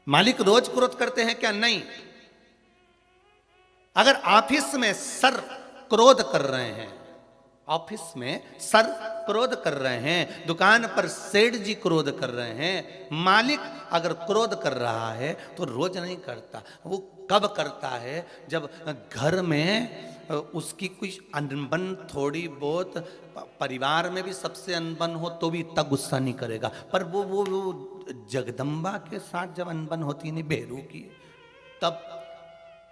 मालिक रोज क्रोध करते हैं क्या? नहीं। अगर ऑफिस में सर क्रोध कर रहे हैं, ऑफिस में सर क्रोध कर रहे हैं, दुकान पर सेठ जी क्रोध कर रहे हैं, मालिक अगर क्रोध कर रहा है तो रोज नहीं करता। वो कब करता है? जब घर में उसकी कुछ अनबन थोड़ी बहुत, परिवार में भी सबसे अनबन हो तो भी इतना गुस्सा नहीं करेगा। पर वो जगदम्बा के साथ जब अनबन होती नहीं बेरू की, तब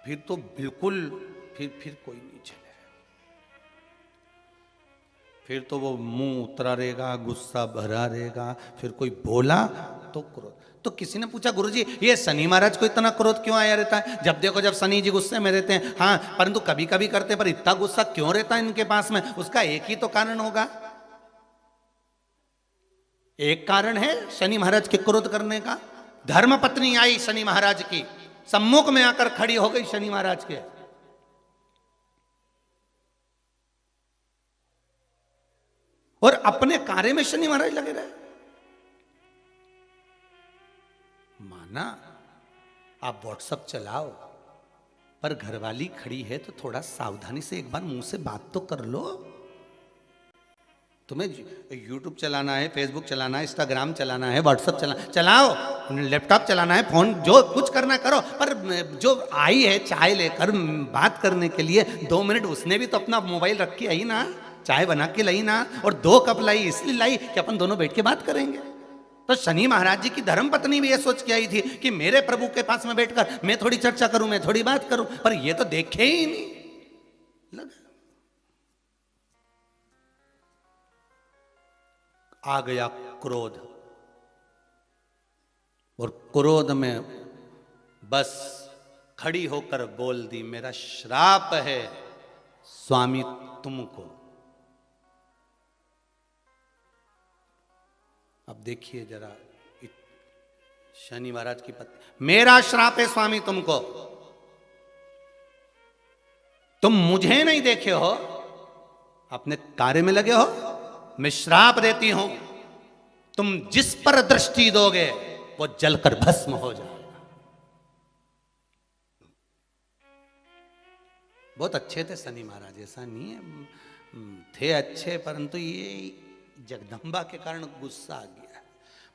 फिर तो बिल्कुल फिर कोई नहीं चले। फिर तो वो मुंह उतरा रहेगा, गुस्सा भरा रहेगा। फिर कोई बोला तो क्रोध। तो किसी ने पूछा गुरुजी ये शनि महाराज को इतना क्रोध क्यों आया रहता है? जब देखो जब शनि जी गुस्से में रहते हैं। हाँ, परंतु कभी कभी करते हैं, पर इतना गुस्सा क्यों रहता है इनके पास में? उसका एक ही तो कारण होगा। एक कारण है शनि महाराज के क्रोध करने का। धर्म पत्नी आई शनि महाराज की, सम्मुख में आकर खड़ी हो गई शनि महाराज के। और अपने कार्य में शनि महाराज लगे रहे। माना आप व्हाट्सएप चलाओ, पर घरवाली खड़ी है तो थोड़ा सावधानी से एक बार मुंह से बात तो कर लो। तुम्हें यूट्यूब चलाना है, फेसबुक चलाना है, इंस्टाग्राम चलाना है, व्हाट्सएप चलाओ, लैपटॉप चलाना है, फोन जो कुछ करना करो, पर जो आई है चाय लेकर बात करने के लिए 2 मिनट, उसने भी तो अपना मोबाइल रख के आई ना, चाय बना के लाई ना, और 2 कप लाई इसलिए लाई कि अपन दोनों बैठ के बात करेंगे। तो शनि महाराज जी की धर्म पत्नी भी ये सोच के आई थी कि मेरे प्रभु के पास में बैठकर मैं थोड़ी चर्चा करूं, मैं थोड़ी बात करूं, पर ये तो देखे ही नहीं लगा। आ गया क्रोध, और क्रोध में बस खड़ी होकर बोल दी, मेरा श्राप है स्वामी तुमको। अब देखिए जरा शनि महाराज की पत्नी, मेरा श्राप है स्वामी तुमको, तुम मुझे नहीं देखे हो, अपने कार्य में लगे हो, मैं श्राप देती हूं, तुम जिस पर दृष्टि दोगे वो जलकर भस्म हो जाएगा। बहुत अच्छे थे शनि महाराज, ऐसा नहीं है, थे अच्छे, परंतु ये जगदम्बा के कारण गुस्सा आ गया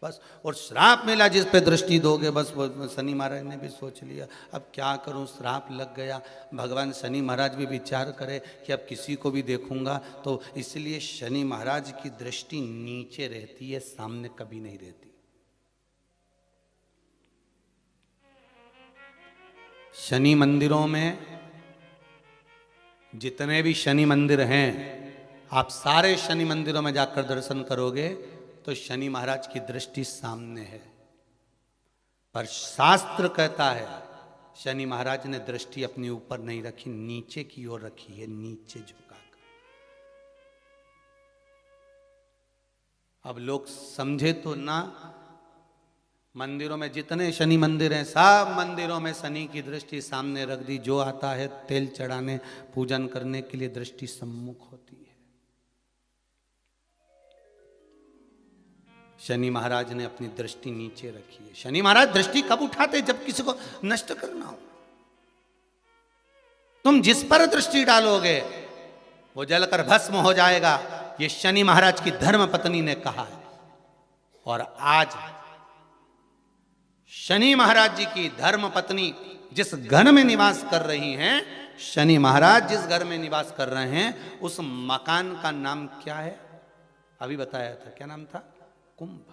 बस। और श्राप मिला, जिस पे दृष्टि दोगे, बस वो शनि महाराज ने भी सोच लिया अब क्या करूं, श्राप लग गया। भगवान शनि महाराज भी विचार करे कि अब किसी को भी देखूंगा तो, इसलिए शनि महाराज की दृष्टि नीचे रहती है, सामने कभी नहीं रहती। शनि मंदिरों में जितने भी शनि मंदिर हैं, आप सारे शनि मंदिरों में जाकर दर्शन करोगे तो शनि महाराज की दृष्टि सामने है। पर शास्त्र कहता है शनि महाराज ने दृष्टि अपने ऊपर नहीं रखी, नीचे की ओर रखी है, नीचे झुकाकर। अब लोग समझे तो ना, मंदिरों में जितने शनि मंदिर हैं, सब मंदिरों में शनि की दृष्टि सामने रख दी। जो आता है तेल चढ़ाने, पूजन करने के लिए दृष्टि सम्मुख होती है। शनि महाराज ने अपनी दृष्टि नीचे रखी है। शनि महाराज दृष्टि कब उठाते? जब किसी को नष्ट करना हो। तुम जिस पर दृष्टि डालोगे वो जलकर भस्म हो जाएगा, ये शनि महाराज की धर्म पत्नी ने कहा है। और आज शनि महाराज जी की धर्म पत्नी जिस घर में निवास कर रही हैं, शनि महाराज जिस घर में निवास कर रहे हैं, उस मकान का नाम क्या है? अभी बताया था, क्या नाम था? कुंभ।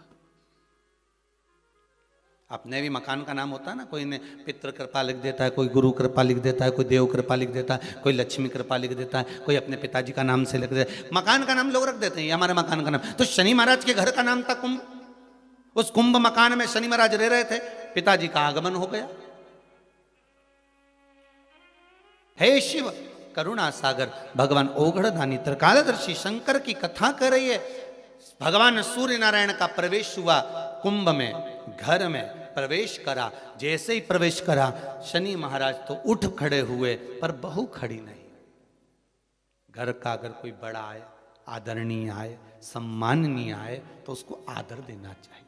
अपने भी मकान का नाम होता है ना, कोई ने पितृ कृपा लिख देता है, कोई गुरु कृपा लिख देता है, कोई देव कृपा लिख देता है, कोई लक्ष्मी कृपा लिख देता है, कोई अपने पिताजी का नाम से लिख देता है। मकान का नाम लोग रख देते हैं, ये हमारे मकान का नाम। तो शनि महाराज के घर का नाम था कुंभ। उस कुंभ मकान में शनि महाराज रह रहे थे, पिताजी का आगमन हो गया। हे शिव करुणा सागर, भगवान ओघड़दानी त्रिकालदर्शी शंकर की कथा कर रही है। भगवान सूर्य नारायण का प्रवेश हुआ कुंभ में, घर में, प्रवेश करा। जैसे ही प्रवेश करा, शनि महाराज तो उठ खड़े हुए, पर बहू खड़ी नहीं। घर का अगर कोई बड़ा आए, आदरणीय आए, सम्माननीय आए, तो उसको आदर देना चाहिए,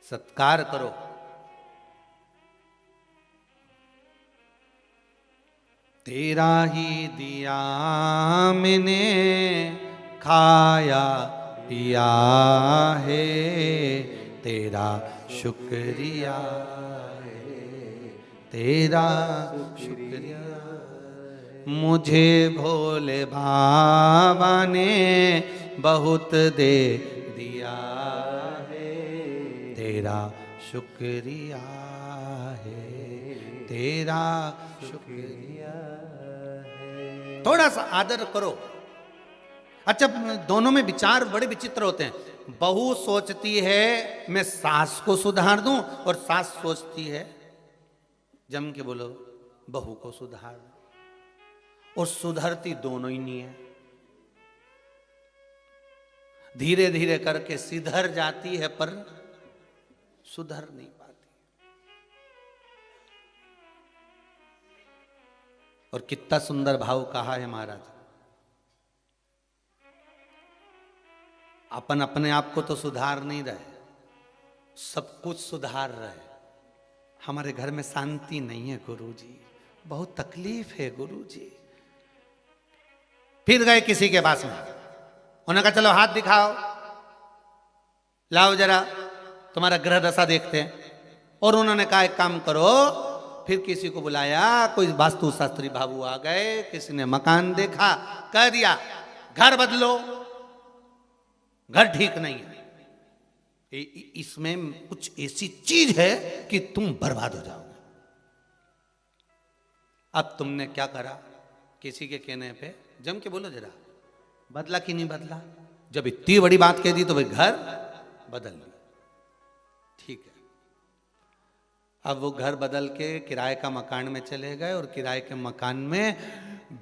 सत्कार करो। तेरा ही दिया मैंने खाया पिया है, तेरा शुक्रिया है, तेरा शुक्रिया। मुझे भोले बाबा ने बहुत दे दिया है, तेरा शुक्रिया है, तेरा शुक्रिया है। थोड़ा सा आदर करो। अच्छा, दोनों में विचार बड़े विचित्र होते हैं। बहू सोचती है मैं सास को सुधार दूं, और सास सोचती है, जम के बोलो, बहू को सुधार दूं। और सुधरती दोनों ही नहीं है। धीरे धीरे करके सिधर जाती है, पर सुधर नहीं पाती। और कितना सुंदर भाव कहा है महाराज। अपन अपने आप को तो सुधार नहीं रहे, सब कुछ सुधार रहे। हमारे घर में शांति नहीं है गुरुजी, बहुत तकलीफ है गुरुजी। फिर गए किसी के पास में, उन्होंने कहा चलो हाथ दिखाओ, लाओ जरा तुम्हारा ग्रह दशा देखते हैं। और उन्होंने कहा एक काम करो, फिर किसी को बुलाया, कोई वास्तु शास्त्री बाबू आ गए, किसी ने मकान देखा, कह दिया घर बदलो, घर ठीक नहीं है, इसमें कुछ ऐसी चीज है कि तुम बर्बाद हो जाओगे। अब तुमने क्या करा, किसी के कहने पे जम के बोलो जरा, बदला कि नहीं बदला? जब इतनी बड़ी बात कह दी तो भाई घर बदल लिया, ठीक है। अब वो घर बदल के किराए का मकान में चले गए, और किराए के मकान में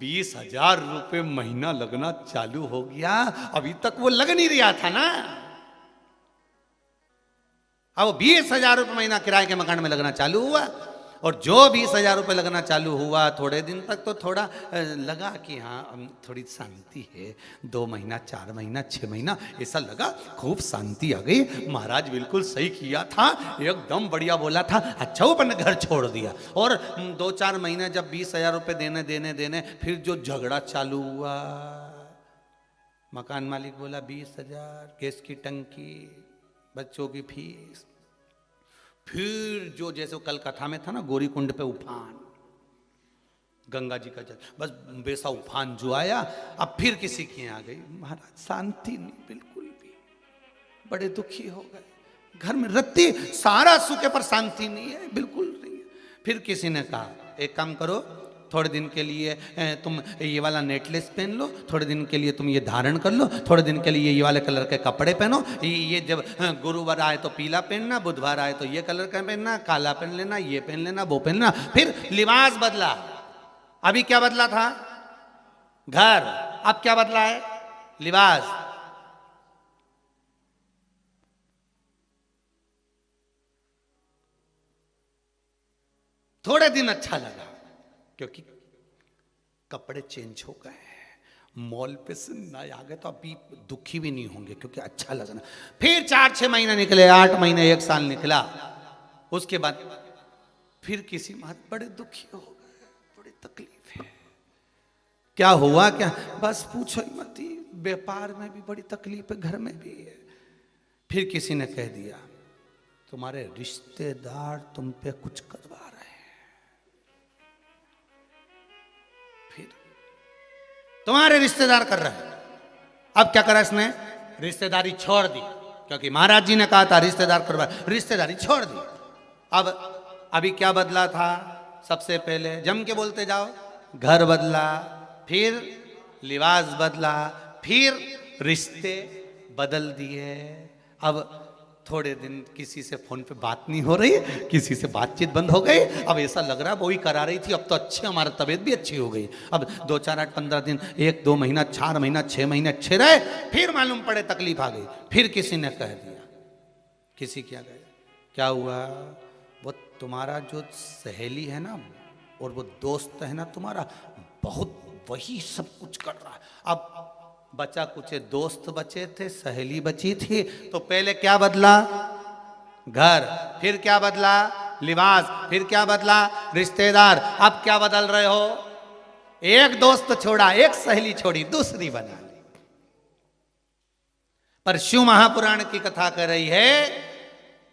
20,000 रुपये महीना लगना चालू हो गया। अभी तक वो लग नहीं रहा था ना। अब 20,000 रुपये महीना किराए के मकान में लगना चालू हुआ, और जो 20,000 रुपये लगना चालू हुआ, थोड़े दिन तक तो थोड़ा लगा कि हाँ थोड़ी शांति है। 2 महीना, 4 महीना, 6 महीना ऐसा लगा, खूब शांति आ गई। महाराज बिल्कुल सही किया था, एकदम बढ़िया बोला था। अच्छा वो अपने घर छोड़ दिया। और 2-4 महीने जब 20,000 रुपये देने, फिर जो झगड़ा चालू हुआ, मकान मालिक बोला 20,000, गैस की टंकी, बच्चों की फीस। फिर जो जैसे कल कथा में था ना, गौरी कुंड पे उफान, गंगा जी का जल, बस वैसा उफान जो आया। अब फिर किसी की आ गई, महाराज शांति नहीं बिल्कुल भी, बड़े दुखी हो गए। घर में रत्ती सारा सुखे पर शांति नहीं है, बिल्कुल नहीं है। फिर किसी ने कहा एक काम करो, थोड़े दिन के लिए तुम ये वाला नेकलेस पहन लो, थोड़े दिन के लिए तुम ये धारण कर लो, थोड़े दिन के लिए ये वाले कलर के कपड़े पहनो। ये जब गुरुवार आए तो पीला पहनना, बुधवार आए तो ये कलर का पहनना, काला पहन लेना, ये पहन लेना, वो पहन लेना। फिर लिबास बदला। अभी क्या बदला था? घर। अब क्या बदला है? लिबास। थोड़े दिन अच्छा लगा क्योंकि कपड़े चेंज हो गए, मॉल पे से नए आ गए, तो अभी दुखी भी नहीं होंगे क्योंकि अच्छा लगना। फिर 4-6 महीने निकले, 8 महीने, 1 साल निकला। उसके बाद फिर किसी बात बड़े दुखी हो गए, बड़ी तकलीफ है। क्या हुआ? क्या? बस पूछो ही मत, व्यापार में भी बड़ी तकलीफ है, घर में भी है। फिर किसी ने कह दिया तुम्हारे रिश्तेदार तुम पे कुछ करवा रहे हैं। फिर तुम्हारे रिश्तेदार कर रहे हैं। अब क्या करा इसने? रिश्तेदारी छोड़ दी, क्योंकि महाराज जी ने कहा था रिश्तेदार करवा, रिश्तेदारी छोड़ दी। अब अभी क्या बदला था? सबसे पहले जम के बोलते जाओ, घर बदला, फिर लिबास बदला, फिर रिश्ते बदल दिए। अब थोड़े दिन किसी से फोन पे बात नहीं हो रही, किसी से बातचीत बंद हो गई। अब ऐसा लग रहा वो ही करा रही थी, अब तो अच्छे, हमारा तबीयत भी अच्छी हो गई। अब 2, 4, 8, 15 दिन, 1-2 महीना, 4 महीना, 6 महीने अच्छे रहे, फिर मालूम पड़े तकलीफ आ गई। फिर किसी ने कह दिया किसी क्या गया, क्या हुआ, वो तुम्हारा जो सहेली है ना और वो दोस्त है ना तुम्हारा, बहुत वही सब कुछ कर रहा है। अब बचा कुछ दोस्त बचे थे, सहेली बची थी, तो पहले क्या बदला, घर, फिर क्या बदला, लिबास, फिर क्या बदला, रिश्तेदार। अब क्या बदल रहे हो, एक दोस्त छोड़ा, एक सहेली छोड़ी, दूसरी बना ली। पर शिव महापुराण की कथा कर रही है,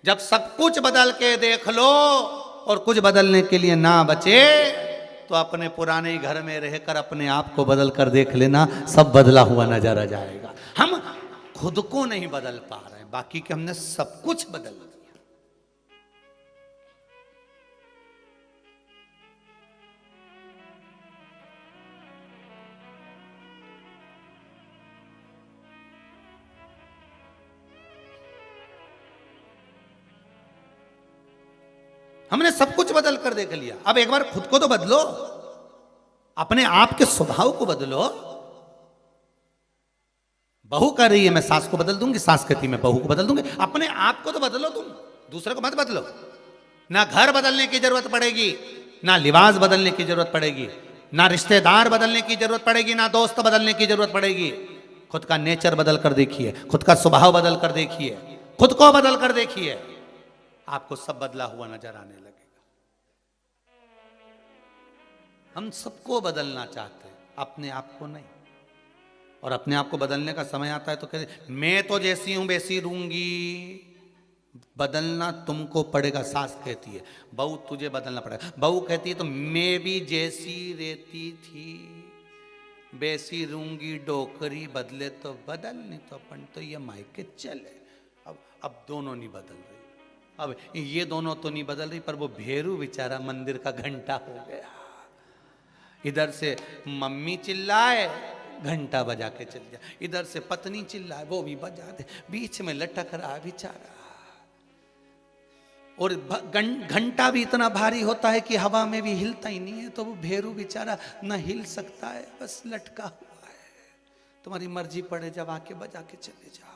जब सब कुछ बदल के देख लो और कुछ बदलने के लिए ना बचे, तो अपने पुराने घर में रहकर अपने आप को बदल कर देख लेना, सब बदला हुआ नजर आ जाएगा। हम खुद को नहीं बदल पा रहे हैं, बाकी के हमने सब कुछ बदल दिया। हमने सब कुछ बदल कर देख लिया। अब एक बार खुद को तो बदलो, अपने आप के स्वभाव को बदलो। बहू कह रही है मैं सास को बदल दूंगी, सास कहती मैं बहू को बदल दूंगी। अपने आप को तो बदलो, तुम दूसरे को मत बदलो। ना घर बदलने की जरूरत पड़ेगी, ना लिबास बदलने की जरूरत पड़ेगी, ना रिश्तेदार बदलने की जरूरत पड़ेगी, ना दोस्त बदलने की जरूरत पड़ेगी। खुद का नेचर बदल कर देखिए, खुद का स्वभाव बदल कर देखिए, खुद को बदल कर देखिए, आपको सब बदला हुआ नजर आने लगेगा। हम सबको बदलना चाहते हैं, अपने आप को नहीं। और अपने आप को बदलने का समय आता है तो कहते मैं तो जैसी हूं वैसी रहूंगी। बदलना तुमको पड़ेगा, सास कहती है। बहू तुझे बदलना पड़ेगा। बहू कहती है तो मैं भी जैसी रहती थी वैसी रहूंगी, डोकरी बदले तो बदल, नहीं तो अपन तो ये मायके चले। अब दोनों नहीं बदल रही। अब ये दोनों तो नहीं बदल रही, पर वो भेरू बेचारा मंदिर का घंटा हो गया। इधर से मम्मी चिल्लाए, घंटा बजा के चल जा। इधर से पत्नी चिल्लाए, वो भी बजा दे। बीच में लटक रहा बेचारा। और घंटा भी इतना भारी होता है कि हवा में भी हिलता ही नहीं है, तो वो भेरू बेचारा न हिल सकता है, बस लटका हुआ है। तुम्हारी मर्जी पड़े जब आके बजा के चले जाओ।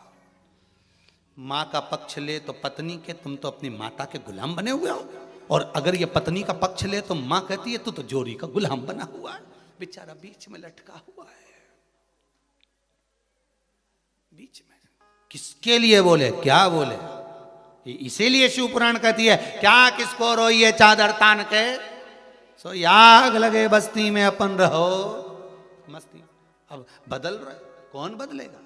माँ का पक्ष ले तो पत्नी के, तुम तो अपनी माता के गुलाम बने हुए हो। और अगर ये पत्नी का पक्ष ले तो माँ कहती है तू तो जोरी का गुलाम बना हुआ है। बेचारा बीच में लटका हुआ है। बीच में किसके लिए बोले, क्या बोले? इसीलिए शिव पुराण कहती है, क्या किसको रोइए चादर तान के, सो आग लगे बस्ती में अपन रहो मस्ती। अब बदल रहे, कौन बदलेगा?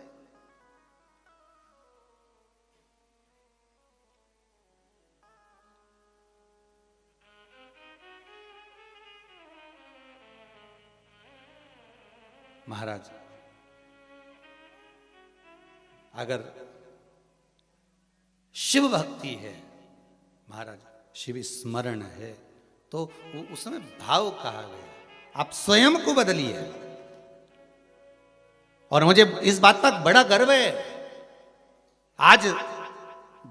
महाराज अगर शिव भक्ति है, महाराज शिव स्मरण है, तो उसमें भाव कहा गया, आप स्वयं को बदलिए। और मुझे इस बात पर बड़ा गर्व है, आज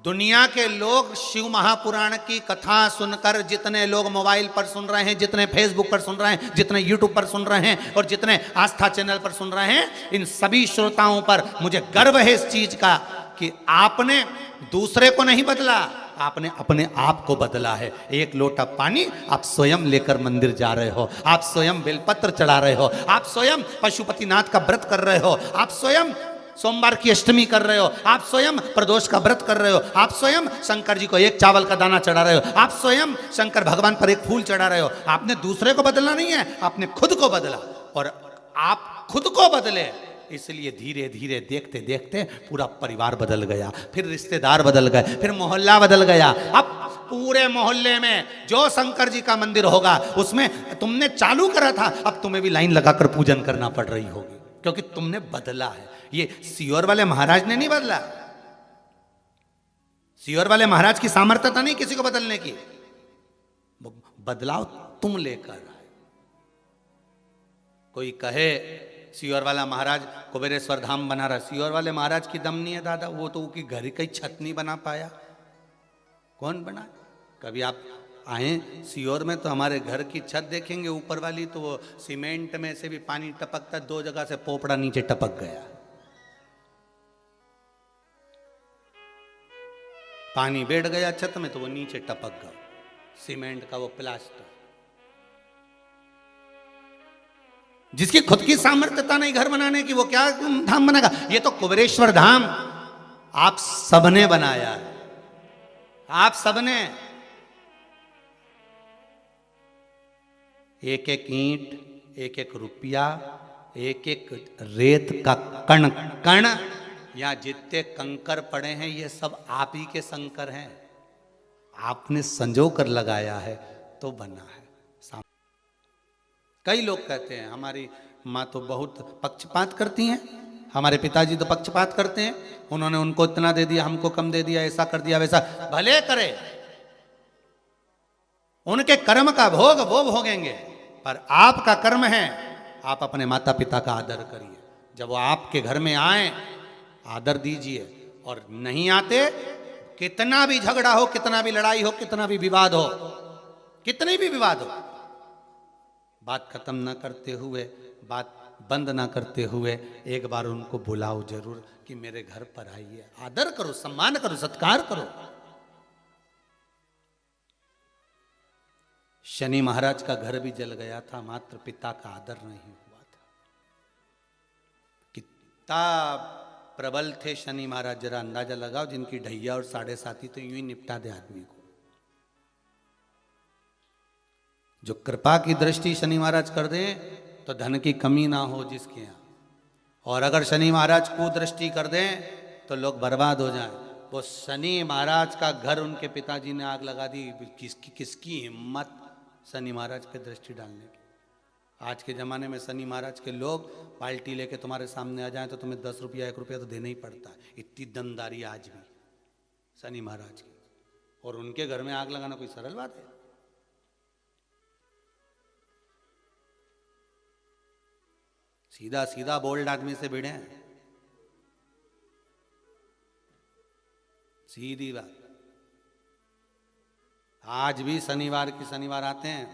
दुनिया के लोग शिव महापुराण की कथा सुनकर, जितने लोग मोबाइल पर सुन रहे हैं, जितने फेसबुक पर सुन रहे हैं, जितने यूट्यूब पर सुन रहे हैं और जितने आस्था चैनल पर सुन रहे हैं, इन सभी श्रोताओं पर मुझे गर्व है इस चीज का कि आपने दूसरे को नहीं बदला, आपने अपने आप को बदला है। एक लोटा पानी आप स्वयं लेकर मंदिर जा रहे हो, आप स्वयं बेलपत्र चढ़ा रहे हो, आप स्वयं पशुपतिनाथ का व्रत कर रहे हो, आप स्वयं सोमवार की अष्टमी कर रहे हो, आप स्वयं प्रदोष का व्रत कर रहे हो, आप स्वयं शंकर जी को एक चावल का दाना चढ़ा रहे हो, आप स्वयं शंकर भगवान पर एक फूल चढ़ा रहे हो। आपने दूसरे को बदलना नहीं है, आपने खुद को बदला। और आप खुद को बदले, इसलिए धीरे धीरे देखते देखते पूरा परिवार बदल गया, फिर रिश्तेदार बदल गए, फिर मोहल्ला बदल गया। अब पूरे मोहल्ले में जो शंकर जी का मंदिर होगा उसमें तुमने चालू करा था, अब तुम्हें भी लाइन लगाकर पूजन करना पड़ रही होगी, क्योंकि तुमने बदला है। ये सीहोर वाले महाराज ने नहीं बदला। सीहोर वाले महाराज की सामर्थ्यता नहीं किसी को बदलने की, बदलाव तुम लेकर आए। कोई कहे सीहोर वाला महाराज कुबेरेश्वर धाम बना रहा, सीहोर वाले महाराज की दम नहीं है दादा, वो तो उसकी घर की छत नहीं बना पाया। कौन बना? कभी आप आए सीहोर में तो हमारे घर की छत देखेंगे ऊपर वाली, तो वो सीमेंट में से भी पानी टपकता, 2 जगह से पोपड़ा नीचे टपक गया। पानी बैठ गया छत में तो वो नीचे टपक गया, सीमेंट का वो प्लास्टर। जिसकी खुद की सामर्थ्यता नहीं घर बनाने की, वो क्या धाम बनेगा? ये तो कुबेरेश्वर धाम आप सबने बनाया है, आप सबने। एक एक ईंट, एक एक रुपया, एक एक रेत का कण कण, या जितने कंकर पड़े हैं ये सब आप ही के संकर हैं, आपने संजो कर लगाया है तो बना है। कई लोग कहते हैं हमारी माँ तो बहुत पक्षपात करती हैं, हमारे पिताजी तो पक्षपात करते हैं, उन्होंने उनको इतना दे दिया, हमको कम दे दिया, ऐसा कर दिया वैसा। भले करे, उनके कर्म का भोग वो भोगेंगे, पर आपका कर्म है आप अपने माता पिता का आदर करिए। जब वो आपके घर में आए आदर दीजिए, और नहीं आते, कितना भी झगड़ा हो, कितना भी लड़ाई हो, कितना भी विवाद हो, कितनी भी विवाद हो, बात खत्म ना करते हुए, बात बंद ना करते हुए एक बार उनको बुलाओ जरूर कि मेरे घर पर आइए। आदर करो, सम्मान करो, सत्कार करो। शनि महाराज का घर भी जल गया था, मात्र पिता का आदर नहीं हुआ था। कितना प्रबल थे शनि महाराज, जरा अंदाजा लगाओ। जिनकी ढैया और 7.5 तो यूं ही निपटा दे आदमी को। जो कृपा की दृष्टि शनि महाराज कर दें तो धन की कमी ना हो जिसके यहाँ, और अगर शनि महाराज कुदृष्टि कर दें तो लोग बर्बाद हो जाएं। वो शनि महाराज का घर उनके पिताजी ने आग लगा दी। किसकी हिम्मत शनि महाराज पे दृष्टि डालने की। आज के ज़माने में शनि महाराज के लोग बाल्टी लेके तुम्हारे सामने आ जाएं तो तुम्हें 10 रुपया 1 रुपया तो देना ही पड़ता है। इतनी दमदारी आज भी शनि महाराज की, और उनके घर में आग लगाना कोई सरल बात है? सीधा सीधा बोल्ड आदमी से भिड़े हैं, सीधी बात। आज भी शनिवार की शनिवार आते हैं,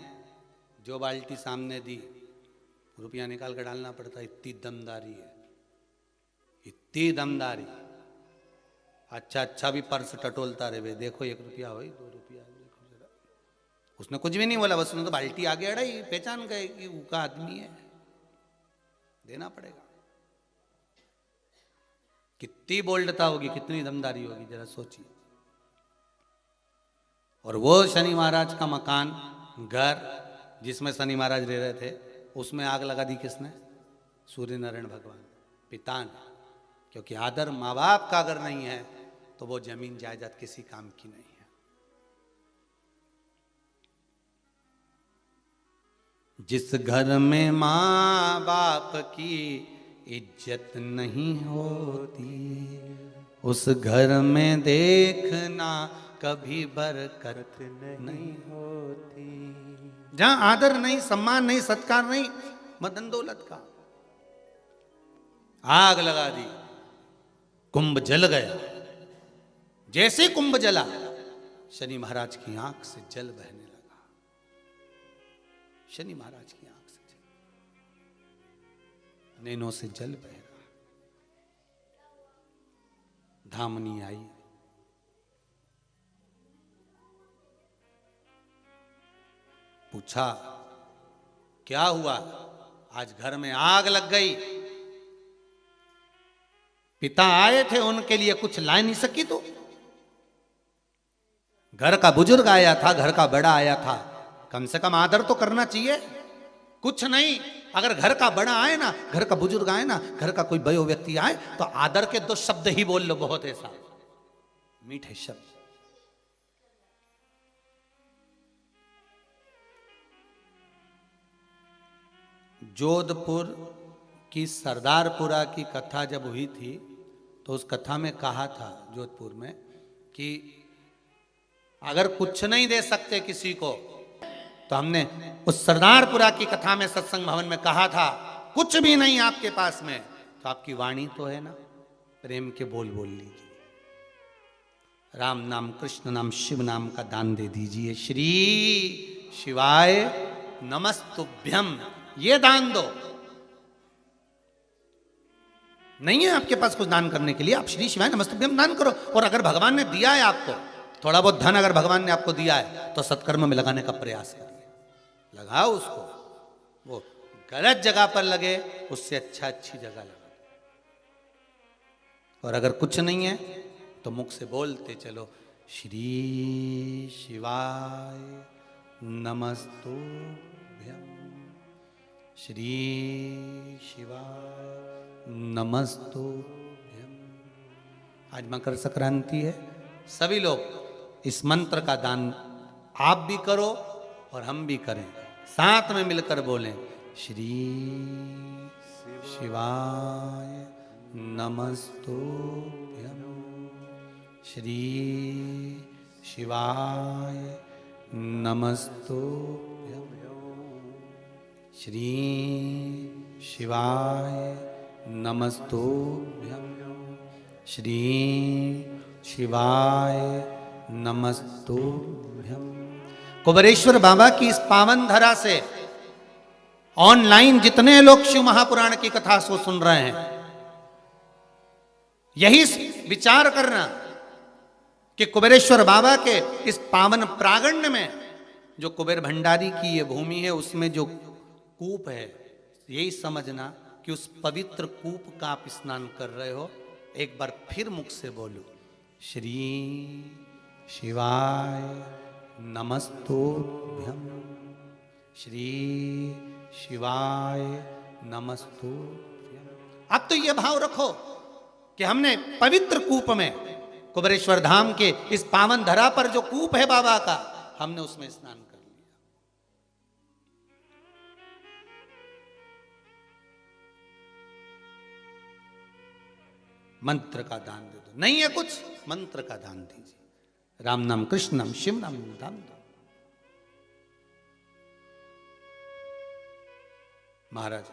जो बाल्टी सामने दी रुपया निकाल कर डालना पड़ता है। इतनी दमदारी है, इतनी दमदारी। अच्छा भी पर्स टटोलता रहे, देखो 1 रुपया हो 2 रुपया, देखो जरा। उसने कुछ भी नहीं बोला, बस उसने तो बाल्टी आगे अड़ाई, पहचान गए कि वो का आदमी है, देना पड़ेगा। कितनी बोल्डता होगी, कितनी दमदारी होगी, जरा सोचिए। और वो शनि महाराज का मकान, घर जिसमें शनि महाराज रह रहे थे, उसमें आग लगा दी किसने? सूर्य नारायण भगवान, पिता ने। क्योंकि आदर माँ बाप का अगर नहीं है तो वो जमीन जायदाद किसी काम की नहीं है। जिस घर में माँ बाप की इज्जत नहीं होती, उस घर में देखना कभी बरकत नहीं होती। जहां आदर नहीं, सम्मान नहीं, सत्कार नहीं, मदन दौलत का। आग लगा दी, कुंभ जल गया। जैसे कुंभ जला, शनि महाराज की आंख से जल बहने लगा। शनि महाराज की आंख से जल, नैनों से जल बह रहा। धामनी आई, पूछा क्या हुआ? आज घर में आग लग गई। पिता आए थे, उनके लिए कुछ ला नहीं सकी तो? घर का बुजुर्ग आया था, घर का बड़ा आया था, कम से कम आदर तो करना चाहिए। कुछ नहीं, अगर घर का बड़ा आए ना, घर का बुजुर्ग आए ना, घर का कोई बयो व्यक्ति आए तो आदर के 2 शब्द ही बोल लो, बहुत ऐसा मीठे शब्द। जोधपुर की सरदारपुरा की कथा जब हुई थी तो उस कथा में कहा था जोधपुर में कि अगर कुछ नहीं दे सकते किसी को, तो हमने उस सरदारपुरा की कथा में सत्संग भवन में कहा था, कुछ भी नहीं आपके पास में तो आपकी वाणी तो है ना, प्रेम के बोल बोल लीजिए, राम नाम, कृष्ण नाम, शिव नाम का दान दे दीजिए। श्री शिवाय नमस्तुभ्यम, ये दान दो। नहीं है आपके पास कुछ दान करने के लिए, आप श्री शिवाय नमस्तुभ्यम दान करो। और अगर भगवान ने दिया है आपको थोड़ा बहुत धन अगर भगवान ने आपको दिया है तो सत्कर्म में लगाने का प्रयास करिए, लगाओ उसको, वो गलत जगह पर लगे उससे अच्छी जगह लगा। और अगर कुछ नहीं है तो मुख से बोलते चलो, श्री शिवाय नमस्तुभ्यं, श्री शिवाय नमस्तुभ्यं। आज मकर संक्रांति है, सभी लोग इस मंत्र का दान आप भी करो और हम भी करें, साथ में मिलकर बोलें, श्री शिवाय नमस्तुभ्यं, श्री शिवाय नमस्तुभ्यं, श्री शिवाय नमस्तुभ्यं, श्री शिवाय नमस्तुभ्यं। कुबेरेश्वर बाबा की इस पावन धरा से ऑनलाइन जितने लोग शिव महापुराण की कथा को सुन रहे हैं, यही विचार करना कि कुबेरेश्वर बाबा के इस पावन प्रांगण में जो कुबेर भंडारी की ये भूमि है, उसमें जो कूप है, यही समझना कि उस पवित्र कूप का आप स्नान कर रहे हो। एक बार फिर मुख से बोलो, श्री शिवाय नमस्तुभ्यं, श्री शिवाय नमस्तुभ्यं। अब तो ये भाव रखो कि हमने पवित्र कूप में, कुबेरेश्वर धाम के इस पावन धरा पर जो कूप है बाबा का, हमने उसमें स्नान कर लिया। मंत्र का दान दे दो, नहीं है कुछ, मंत्र का दान दीजिए। राम नाम, कृष्ण नाम, शिव नाम, दान दो। महाराज,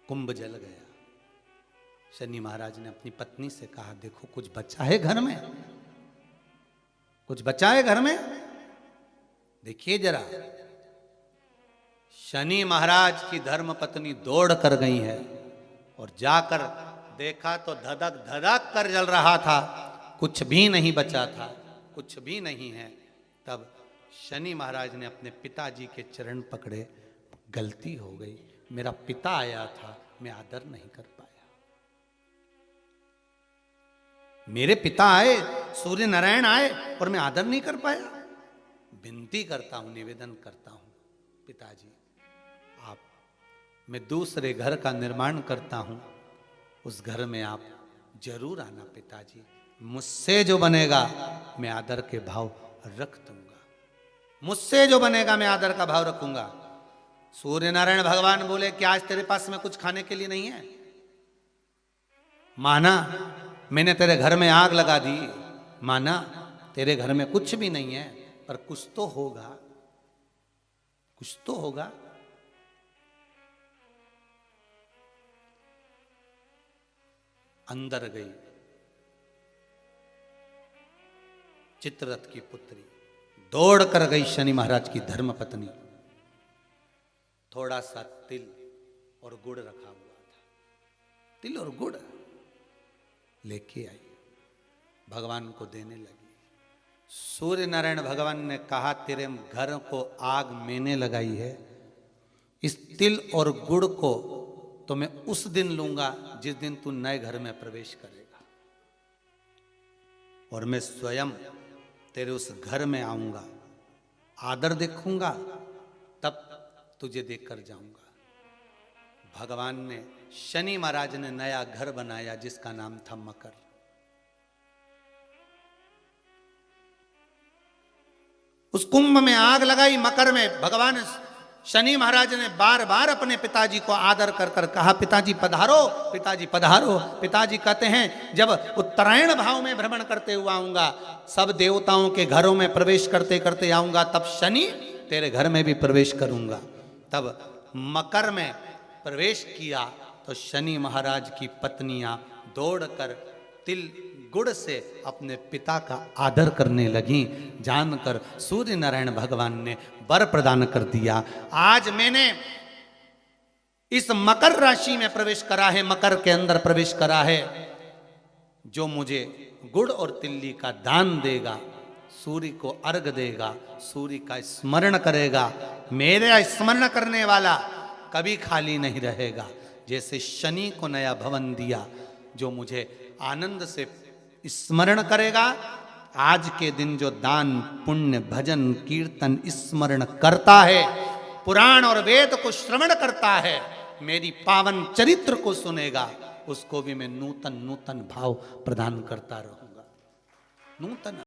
कुंभ जल गया। शनि महाराज ने अपनी पत्नी से कहा, देखो कुछ बचा है घर में, कुछ बचा है घर में, देखिए जरा। शनि महाराज की धर्म पत्नी दौड़ कर गई है और जाकर देखा तो धधक धधक कर जल रहा था, कुछ भी नहीं बचा था, कुछ भी नहीं है। तब शनि महाराज ने अपने पिताजी के चरण पकड़े, गलती हो गई, मेरा पिता आया था, मैं आदर नहीं कर पाया। मेरे पिता आए, सूर्य नारायण आए और मैं आदर नहीं कर पाया। विनती करता हूं, निवेदन करता हूं, पिताजी आप, मैं दूसरे घर का निर्माण करता हूं, उस घर में आप जरूर आना पिताजी। मुझसे जो बनेगा मैं आदर के भाव रख दूंगा, मुझसे जो बनेगा मैं आदर का भाव रखूंगा। सूर्य नारायण भगवान बोले कि आज तेरे पास में कुछ खाने के लिए नहीं है? माना मैंने तेरे घर में आग लगा दी, माना तेरे घर में कुछ भी नहीं है, पर कुछ तो होगा, कुछ तो होगा। अंदर गई चित्ररथ की पुत्री, दौड़ कर गई शनि महाराज की धर्म पत्नी। थोड़ा सा तिल और गुड़ रखा हुआ था, तिल और गुड़ लेके आई, भगवान को देने लगी। सूर्य नारायण भगवान ने कहा, तेरे घर को आग मैंने लगाई है, इस तिल और गुड़ को तो मैं उस दिन लूंगा जिस दिन तू नए घर में प्रवेश करेगा, और मैं स्वयं तेरे उस घर में आऊंगा, आदर देखूंगा, तब तुझे देखकर जाऊंगा। भगवान ने, शनि महाराज ने नया घर बनाया जिसका नाम था मकर। उस कुंभ में आग लगाई, मकर में भगवान शनि महाराज ने बार बार अपने पिताजी को आदर कर कर कहा, पिताजी पधारो, पिताजी पधारो। पिताजी कहते हैं, जब उत्तरायण भाव में भ्रमण करते हुए आऊंगा, सब देवताओं के घरों में प्रवेश करते करते आऊंगा, तब शनि तेरे घर में भी प्रवेश करूंगा। तब मकर में प्रवेश किया तो शनि महाराज की पत्नियां दौड़कर तिल गुड़ से अपने पिता का आदर करने लगी। जानकर सूर्य नारायण भगवान ने वर प्रदान कर दिया। आज मैंने इस मकर राशि में प्रवेश करा है, मकर के अंदर प्रवेश करा है, जो मुझे गुड़ और तिल्ली का दान देगा, सूर्य को अर्घ देगा, सूर्य का स्मरण करेगा, मेरा स्मरण करने वाला कभी खाली नहीं रहेगा। जैसे शनि को नया भवन दिया, जो मुझे आनंद से स्मरण करेगा, आज के दिन जो दान पुण्य भजन कीर्तन स्मरण करता है, पुराण और वेद को श्रवण करता है, मेरी पावन चरित्र को सुनेगा, उसको भी मैं नूतन नूतन भाव प्रदान करता रहूंगा। नूतन